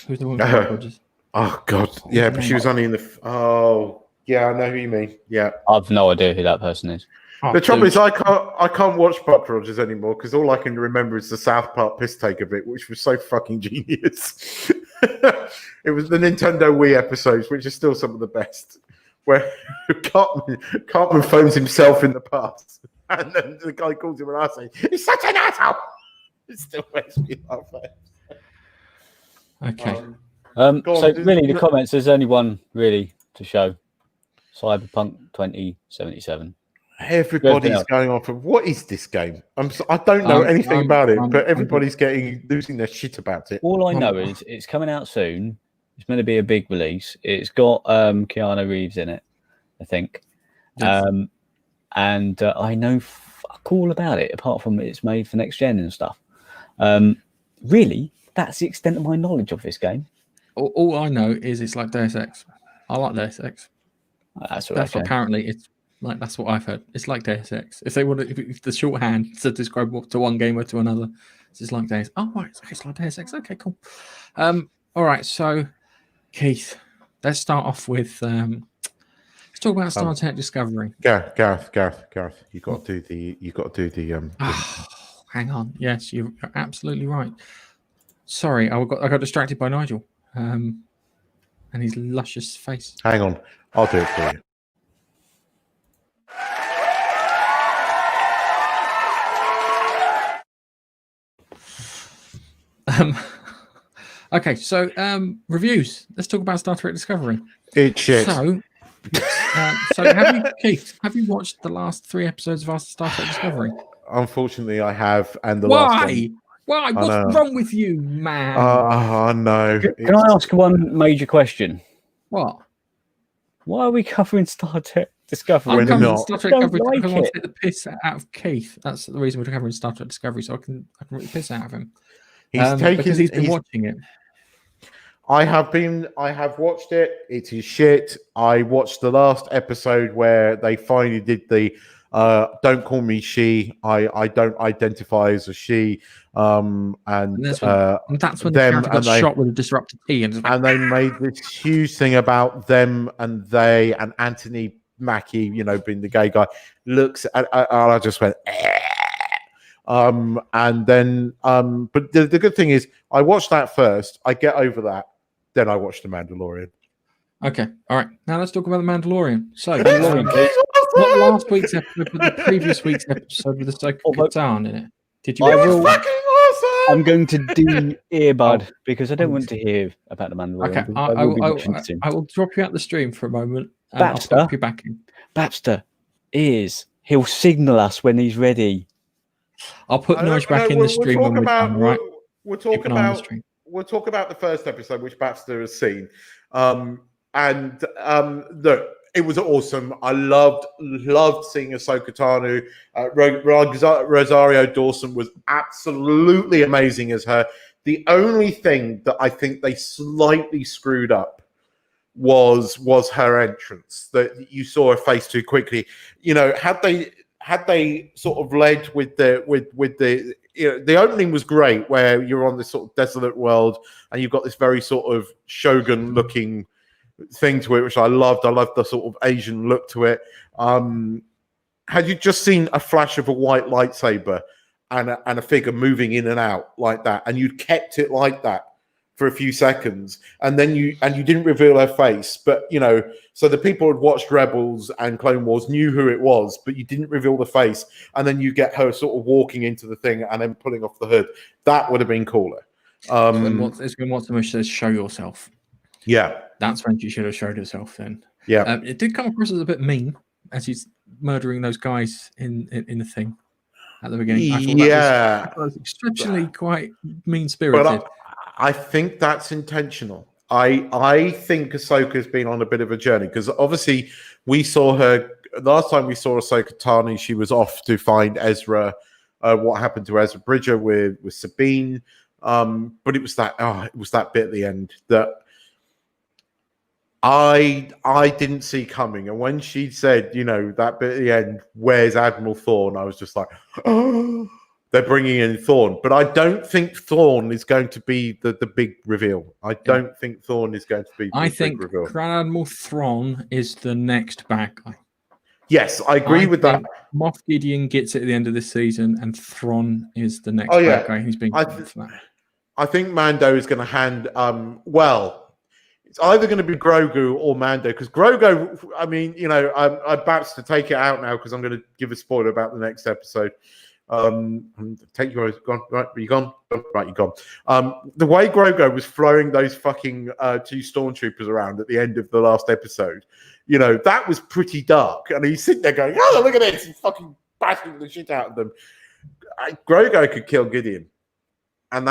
Who's the woman from Buck Rogers? Oh God, yeah, but she was only in the. Oh, yeah, I know who you mean. Yeah, I've no idea who that person is. Oh, the trouble is, I can't watch Buck Rogers anymore because all I can remember is the South Park piss take of it, which was so fucking genius. It was the Nintendo Wii episodes, which are still some of the best, where Cartman phones himself in the past, and then the guy calls him an arsehole. He's such an asshole. It still makes me laugh. Okay. So really, the comments. There's only one really to show. Cyberpunk 2077. Everybody's going on for what is this game? I don't know anything about it, but everybody's losing their shit about it. All I know is it's coming out soon. It's meant to be a big release. It's got Keanu Reeves in it, I think. Yes. And I know fuck all about it, apart from it's made for next gen and stuff. Really, that's the extent of my knowledge of this game. All I know is it's like Deus Ex. I like Deus Ex. That's what apparently it's like. That's what I've heard. It's like Deus Ex. If they want if the shorthand to describe what to one game or to another, it's just like Deus. Oh, right, it's like Deus Ex. Okay, cool. All right, so Keith, let's start off with let's talk about Star Trek Discovery. Gareth, you got to do the. Hang on. Yes, you're absolutely right. Sorry, I got distracted by Nigel, and his luscious face. Hang on, I'll do it for you. Okay, so reviews. Let's talk about Star Trek Discovery. It's shit. So have you watched the last 3 episodes of Star Trek Discovery? Unfortunately, I have, and the Why? last one. Why? What's wrong with you, man? Oh no! Can I ask one major question? What? Why are we covering Star Trek Discovery? We're not. Star Trek Discovery because I want to take the piss out of Keith. That's the reason we're covering Star Trek Discovery, so I can rip the piss out of him. Because he's been watching it. I have watched it. It is shit. I watched the last episode where they finally did the don't call me she. I don't identify as a she. And that's when the character got shot with a disrupted T. And they made this huge thing about them and they and Anthony Mackie, being the gay guy, looks at, and I just went, and then, but the good thing is I watched that first. I get over that. Then I watched The Mandalorian. Okay. All right. Now let's talk about The Mandalorian. So, not last week's episode, but the previous week's episode with the Katan in it. Did you? Fucking awesome! I'm going to de-earbud because I don't want to hear about The Mandalorian. Okay. I will drop you out the stream for a moment. And I'll pop you back in. Babster he'll signal us when he's ready. I'll put Nudge back in the stream when we're done, right? We'll talk about the first episode, which Baxter has seen. Look, it was awesome. I loved seeing Ahsoka Tano. Rosario Dawson was absolutely amazing as her. The only thing that I think they slightly screwed up was her entrance. That you saw her face too quickly. Had they sort of led with the the opening was great, where you're on this sort of desolate world and you've got this very sort of shogun looking thing to it, which I loved. I loved the sort of Asian look to it. Had you just seen a flash of a white lightsaber and a figure moving in and out like that, and you kept it like that for a few seconds, and then you didn't reveal her face, but so the people who had watched Rebels and Clone Wars knew who it was, but you didn't reveal the face, and then you get her sort of walking into the thing and then pulling off the hood. That would have been cooler. It's when what's the mission says show yourself. Yeah, that's when she should have showed herself then. Yeah, it did come across as a bit mean as he's murdering those guys in the thing at the beginning. I thought that was exceptionally quite mean spirited. I think that's intentional. I think Ahsoka's been on a bit of a journey because obviously we saw her last time we saw Ahsoka Tano. She was off to find Ezra. What happened to Ezra Bridger with Sabine? But it was that bit at the end that I didn't see coming, and when she said, that bit at the end, "Where's Admiral Thrawn?" I was just like, "Oh, they're bringing in Thrawn." But I don't think Thrawn is going to be the big reveal. I don't think Thrawn is going to be the big reveal. Grand Admiral Thrawn is the next bad guy. Yes, I agree with that. Moff Gideon gets it at the end of this season, and Thrawn is the next bad guy. He's being for that. I think Mando is going to hand. It's either going to be Grogu or Mando, because Grogu, I mean, I'm about to take it out now because I'm going to give a spoiler about the next episode. Take yours. Gone. Right, are you gone? Right, you're gone. The way Grogu was throwing those fucking 2 stormtroopers around at the end of the last episode, that was pretty dark. And he's sitting there going, "Oh, look at this!" He's fucking bashing the shit out of them. Grogu could kill Gideon, and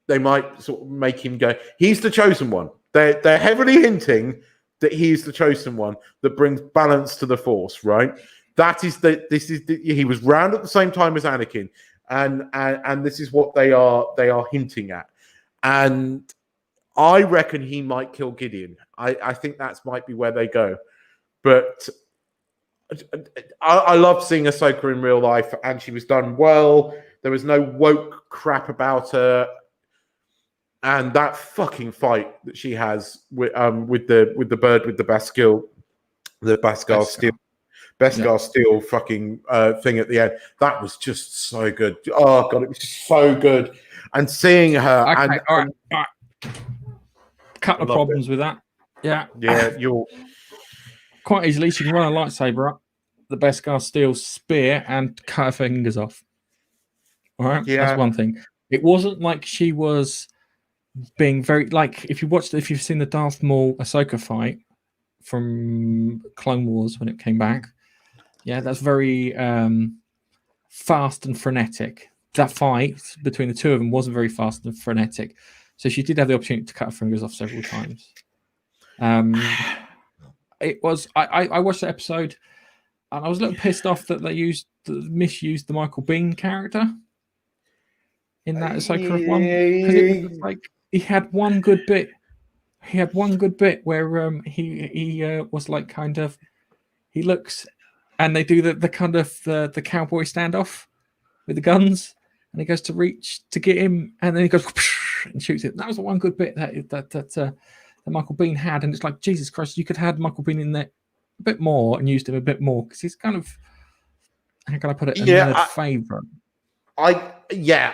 they might sort of make him go. He's the chosen one. They're heavily hinting that he's the chosen one that brings balance to the Force, right? He was round at the same time as Anakin, and this is what they are hinting at. And I reckon he might kill Gideon. I think that might be where they go. But I love seeing Ahsoka in real life, and she was done well. There was no woke crap about her. And that fucking fight that she has with the bird with the Beskar steel fucking thing at the end, that was just so good. Oh god, it was just so good. And seeing her, okay, all right. Couple of problems with that. Yeah, you're quite easily. She can run a lightsaber up the Beskar steel spear and cut her fingers off. All right, that's one thing. It wasn't like she was being very if you've seen the Darth Maul Ahsoka fight from Clone Wars when it came back, that's very fast and frenetic. That fight between the two of them wasn't very fast and frenetic, so she did have the opportunity to cut her fingers off several times. It was I watched the episode and I was a little pissed off that they misused the Michael Biehn character in that Ahsoka one, because it was like he had one good bit. He had one good bit where he was like kind of, he looks and they do the kind of the cowboy standoff with the guns, and he goes to reach to get him, and then he goes and shoots it. That was the one good bit that Michael Biehn had, and it's like, Jesus Christ, you could have had Michael Biehn in there a bit more and used him a bit more, because he's kind of, how can I put it, a nerd favourite. I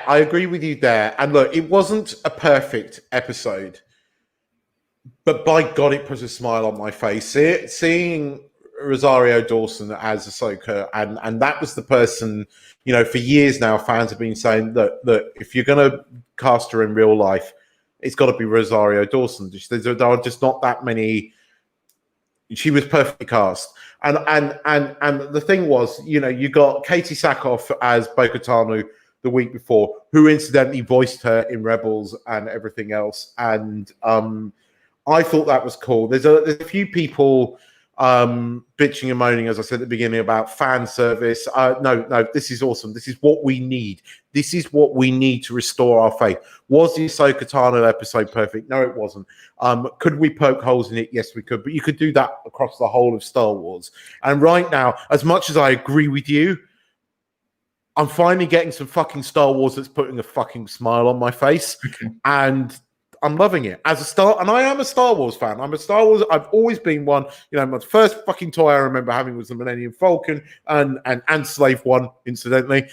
agree with you there. And look, it wasn't a perfect episode, but by God, it put a smile on my face. Seeing Rosario Dawson as Ahsoka, and that was the person, for years now, fans have been saying that if you're going to cast her in real life, it's got to be Rosario Dawson. There are just not that many. She was perfectly cast. And the thing was, you got Katie Sackhoff as Bo-Katan the week before, who incidentally voiced her in Rebels and everything else. And I thought that was cool. There's a few people bitching and moaning, as I said at the beginning, about fan service. No, this is awesome. This is what we need. This is what we need to restore our faith. Was the Ahsoka Tano episode perfect? No, it wasn't. Could we poke holes in it? Yes, we could. But you could do that across the whole of Star Wars. And right now, as much as I agree with you, I'm finally getting some fucking Star Wars that's putting a fucking smile on my face. And I'm loving it. And I am a Star Wars fan. I've always been one. My first fucking toy I remember having was the Millennium Falcon and Slave One, incidentally.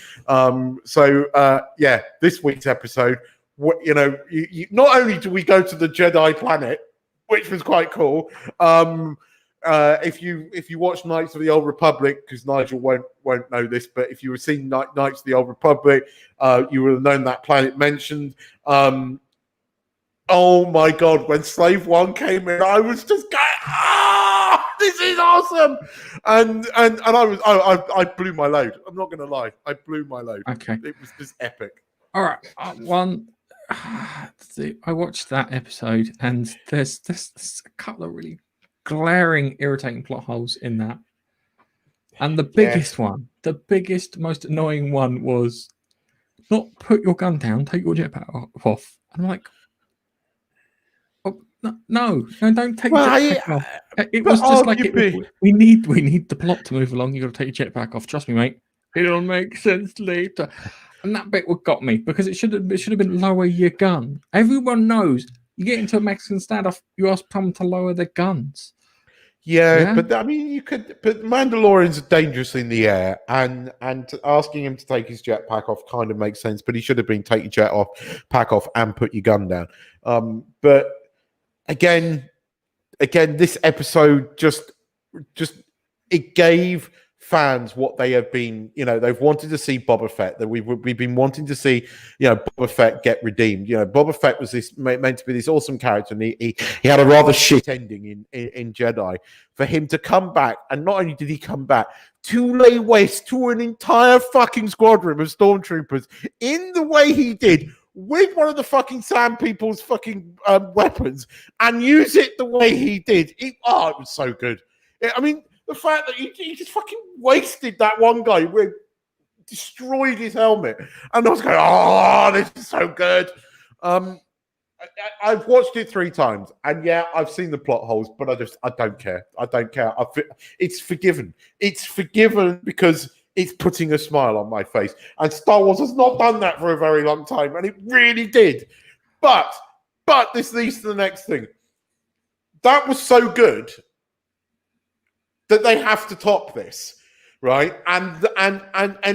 This week's episode, not only do we go to the Jedi planet, which was quite cool. If you watch Knights of the Old Republic, because Nigel won't know this, but if you were seeing Knights of the Old Republic, you would have known that planet mentioned. Oh my God, when Slave One came in, I was just going, this is awesome. And I blew my load. I'm not gonna lie. I blew my load. Okay. It was just epic. All right. I watched that episode, and there's a couple of really glaring, irritating plot holes in that. And the biggest one, the biggest, most annoying one was not put your gun down, take your jetpack off. And I'm like, No, don't take Well, your jetpack off. It but was just like arguably- we need the plot to move along. You got to take your jetpack off. Trust me, mate. It'll make sense later. And that bit what got me because it should have been lower your gun. Everyone knows you get into a Mexican standoff, you ask them to lower their guns. Yeah, but I mean, you could. But Mandalorians are dangerous in the air, and asking him to take his jetpack off kind of makes sense. But he should have been take your pack off, and put your gun down. But again, this episode just it gave fans what they have been, they've wanted to see Boba Fett, that we've been wanting to see, Boba Fett get redeemed. Boba Fett was this meant to be this awesome character, and he had a rather shit ending in Jedi. For him to come back, and not only did he come back, to lay waste to an entire fucking squadron of stormtroopers in the way he did, with one of the fucking Sand People's fucking weapons, and use it the way he did, it was so good. I mean, the fact that he just fucking wasted that one guy, destroyed his helmet, and I was going, "Oh, this is so good." I've watched it 3 times, and yeah, I've seen the plot holes, but I don't care. I don't care. It's forgiven. It's forgiven because it's putting a smile on my face, and Star Wars has not done that for a very long time, and it really did. But this leads to the next thing. That was so good that they have to top this, right? And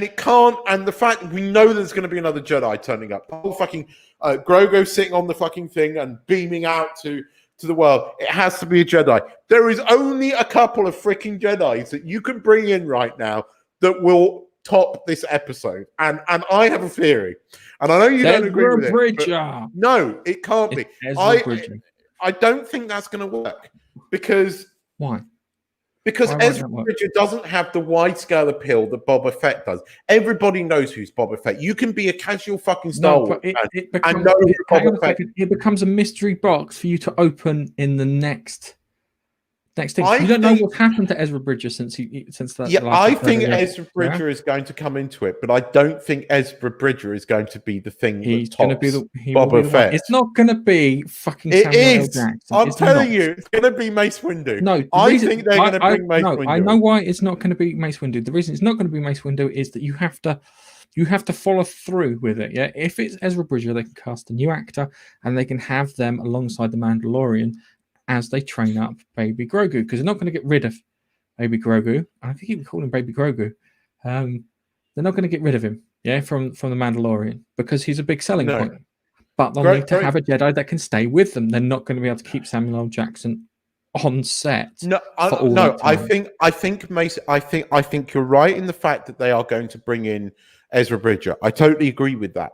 it can't. And the fact that we know there's going to be another Jedi turning up, the whole fucking Grogu sitting on the fucking thing and beaming out to the world. It has to be a Jedi. There is only a couple of freaking Jedis that you can bring in right now that will top this episode. And I have a theory, and I know you don't agree with it. But no, it can't be. I don't think that's going to work because why? Because Ezra Bridger doesn't have the wide-scale appeal that Boba Fett does. Everybody knows who's Boba Fett. You can be a casual fucking Star Wars fan and know who Boba Fett is. It becomes a mystery box for you to open in the next thing. You don't know what's happened to Ezra Bridger since that. Yeah, I think Ezra Bridger is going to come into it, but I don't think Ezra Bridger is going to be the thing that tops Boba Fett. It's not going to be fucking Samuel L. Jackson. I'm telling you, it's going to be Mace Windu. No, I think they're going to bring Mace Windu. I know why it's not going to be Mace Windu. The reason it's not going to be Mace Windu is that you have to follow through with it. Yeah, if it's Ezra Bridger, they can cast a new actor and they can have them alongside the Mandalorian as they train up Baby Grogu, because they're not going to get rid of Baby Grogu. I think you can call him Baby Grogu. They're not going to get rid of him, from the Mandalorian, because he's a big selling point. But they'll need to have a Jedi that can stay with them. They're not going to be able to keep Samuel L. Jackson on set. I think you're right in the fact that they are going to bring in Ezra Bridger. I totally agree with that.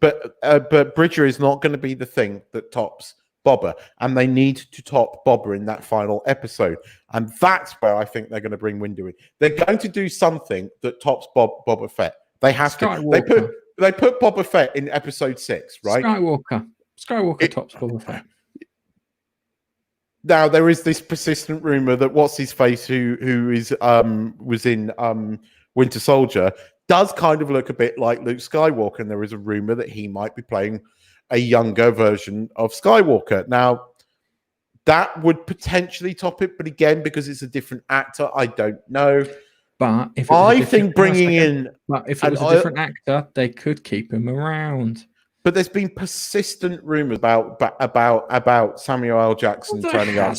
But Bridger is not going to be the thing that tops Boba, and they need to top Boba in that final episode, and that's where I think they're going to bring Windu in. They're going to do something that tops Boba Fett. They have to. They put Boba Fett in episode 6, right? Skywalker tops Boba Fett. Now there is this persistent rumor that what's his face, who was in Winter Soldier, does kind of look a bit like Luke Skywalker, and there is a rumor that he might be playing a younger version of Skywalker. Now, that would potentially top it, but again, because it's a different actor, I don't know. But if it was a different actor, they could keep him around. But there's been persistent rumors about Samuel L. Jackson turning up.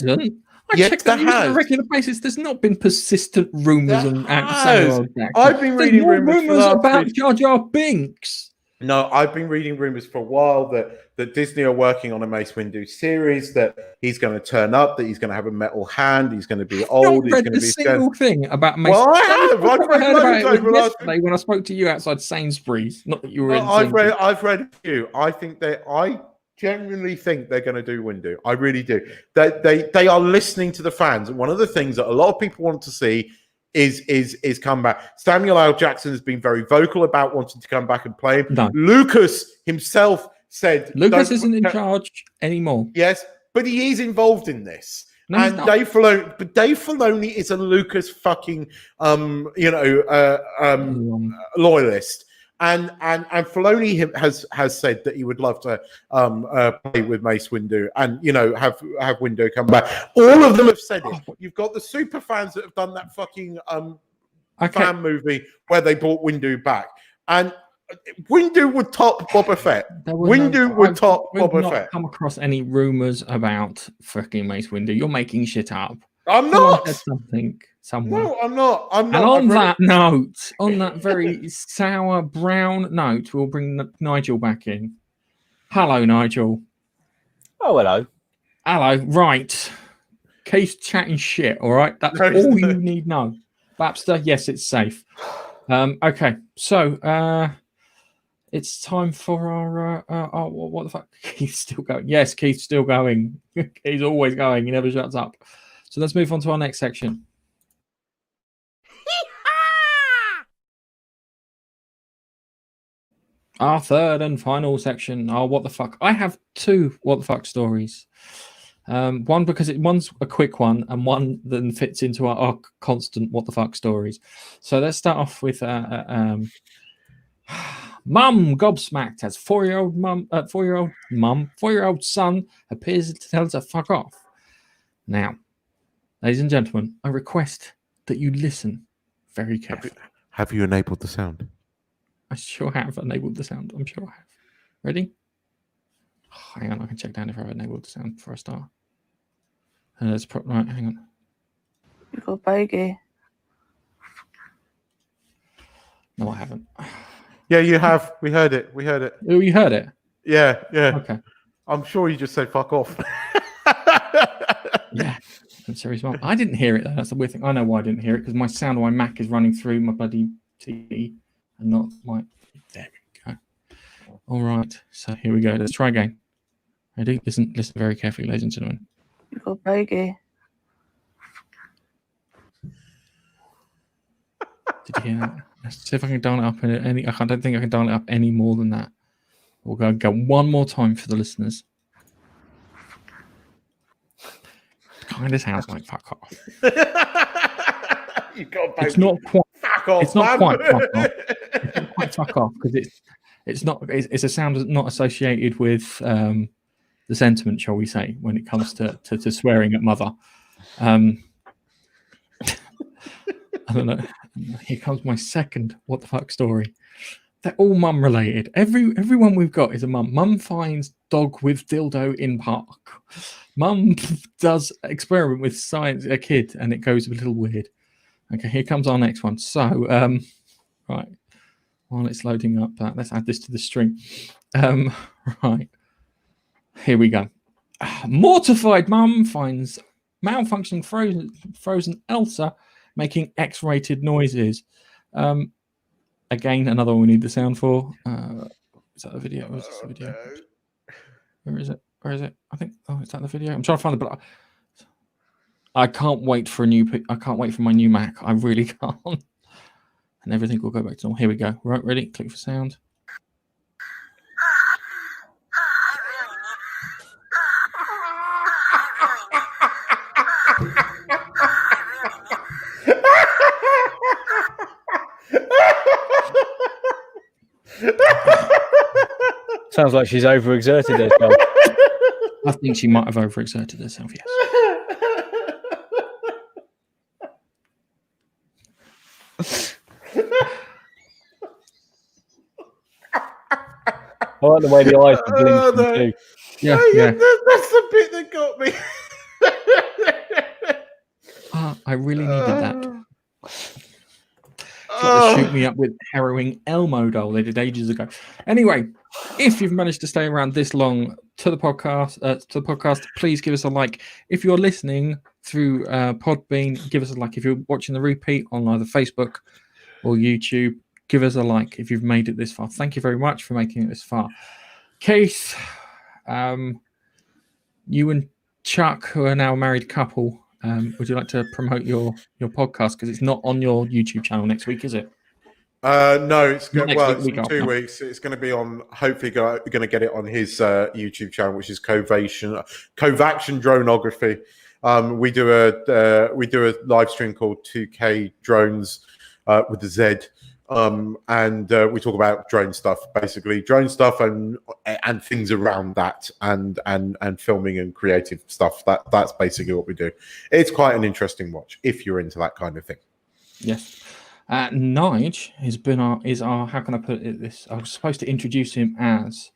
I checked that on a regular basis. There's not been persistent rumors on Samuel L. Jackson. I've been reading rumors about Jar Jar Binks. No, I've been reading rumors for a while that Disney are working on a Mace Windu series, that he's going to turn up, that he's going to have a metal hand, he's going to be old. I've not read a single thing about Mace. Well, I have. I've heard about it yesterday when I spoke to you outside Sainsbury's. Not that you were in. I've read a few. I genuinely think they're going to do Windu. I really do. They are listening to the fans. And one of the things that a lot of people want to see is come back. Samuel L. Jackson has been very vocal about wanting to come back and play him. No. Lucas himself said Lucas isn't in charge anymore. Yes, but he is involved in this. No, and Dave Filoni is a Lucas fucking loyalist. And Filoni has said that he would love to play with Mace Windu and have Windu come back. All of them have said it. You've got the super fans that have done that fucking fan movie where they brought Windu back, and Windu would top Boba Fett. Windu would top Boba Fett. Come across any rumors about fucking Mace Windu? You're making shit up. I'm not. Said something somewhere. No, I'm not. And on that note, on that very sour brown note, we'll bring Nigel back in. Hello, Nigel. Oh, hello. Hello. Right. Keith's chatting shit. All right. That's all you need to know. Babster, yes, it's safe. Okay. So, it's time for our what the fuck? Keith's still going. Yes, Keith's still going. He's always going. He never shuts up. So let's move on to our next section. Our third and final section. Oh, what the fuck? I have two what the fuck stories. One because one's a quick one, and one then fits into our constant what the fuck stories. So let's start off with Mum gobsmacked as 4-year-old son appears to tell her to fuck off. Now, ladies and gentlemen, I request that you listen very carefully. Have you enabled the sound? I sure have enabled the sound. I'm sure I have. Ready? Oh, hang on, I can check down if I've enabled the sound before I start. Right, hang on. You got bogey. No, I haven't. Yeah, you have. We heard it. Oh, you heard it? Yeah. Okay. I'm sure you just said fuck off. Yeah. I'm serious, Mum. I didn't hear it, though. That's the weird thing. I know why I didn't hear it, because my sound on my Mac is running through my bloody TV and not my... There we go. All right. So here we go. Let's try again. Ready? Listen very carefully, ladies and gentlemen. You got bogey. Did you hear that? Let's see if I can dial it up any. I don't think I can dial it up any more than that. We'll go one more time for the listeners. Kind of sounds like fuck off. You got it's not quite fuck off. It's not quite fuck off. It's not quite fuck off because it's not. It's a sound not associated with the sentiment, shall we say, when it comes to swearing at mother. I don't know. Here comes my second what the fuck story. They're all mum related. Everyone we've got is a mum. Mum finds dog with dildo in park. Mum does experiment with science a kid and it goes a little weird. Okay, here comes our next one. So, right, while it's loading up, let's add this to the string. Right, here we go. Mortified mum finds malfunctioning frozen Elsa making X-rated noises. Again, another one we need the sound for. Is that the video? Or is this the video? No. Where is it? I think. Oh, is that the video? I'm trying to find the. I can't wait for I can't wait for my new Mac. I really can't. And everything will go back to normal. Here we go. Right, ready? Click for sound. Sounds like she's overexerted herself. I think she might have overexerted herself, yes. I like the way the eyes are blinking too. Yeah. That's the bit that got me. I really needed that. To shoot me up with harrowing Elmo doll they did ages ago. Anyway, if you've managed to stay around this long to the podcast, please give us a like. If you're listening through Podbean, give us a like. If you're watching the repeat on either Facebook or YouTube, give us a like if you've made it this far. Thank you very much for making it this far. Keith, you and Chuck, who are now a married couple, would you like to promote your podcast? Because it's not on your YouTube channel next week, is it? No, it's Not going. next Well, week, it's in 2 weeks. It's going to be on. Hopefully, going to get it on his YouTube channel, which is Covaction Dronography. We do a live stream called 2K Drones with the Z, and we talk about drone stuff, basically drone stuff and things around that, and filming and creative stuff. That's basically what we do. It's quite an interesting watch if you're into that kind of thing. Yes. Nige is our how can I put it this? I was supposed to introduce him as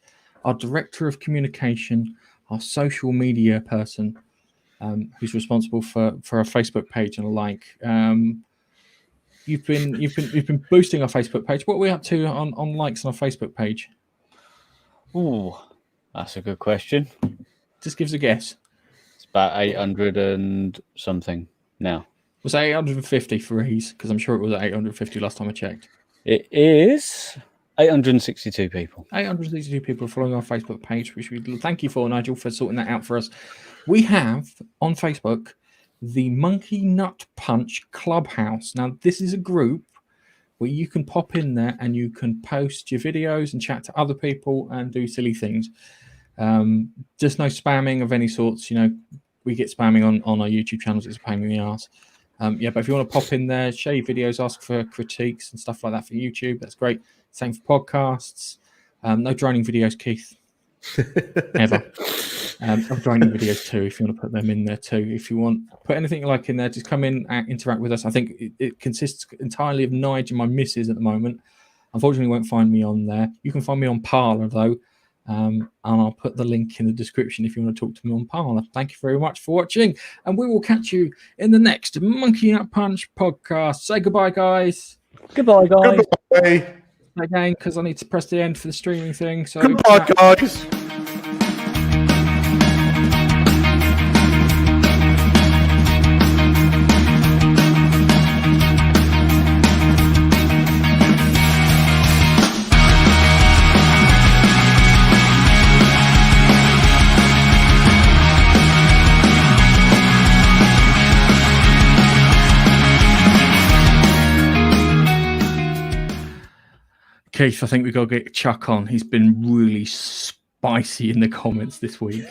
our director of communication, our social media person, who's responsible for our Facebook page and the like. You've been boosting our Facebook page. What are we up to on likes on our Facebook page? Ooh, that's a good question. Just give us a guess. It's about 800 and something now. Was it 850 for ease? Because I'm sure it was 850 last time I checked. It is 862 people. 862 people following our Facebook page, which we thank you for, Nigel, for sorting that out for us. We have on Facebook the Monkey Nut Punch Clubhouse. Now, this is a group where you can pop in there and you can post your videos and chat to other people and do silly things. Just no spamming of any sorts. You know, we get spamming on our YouTube channels. It's a pain in the ass. But if you want to pop in there, share your videos, ask for critiques and stuff like that for YouTube, that's great. Same for podcasts. No droning videos, Keith. Ever. Of droning videos too, if you want to put them in there too. If you want put anything you like in there, just come in and interact with us. I think it consists entirely of Nige and my missus at the moment. Unfortunately, you won't find me on there. You can find me on Parler though. And I'll put the link in the description if you want to talk to me on Parler. Thank you very much for watching, and we will catch you in the next Monkey Nut Punch podcast. Say goodbye, guys. Goodbye, guys. Goodbye. Again, because I need to press the end for the streaming thing. So Goodbye, guys. Keith, I think we've got to get Chuck on. He's been really spicy in the comments this week.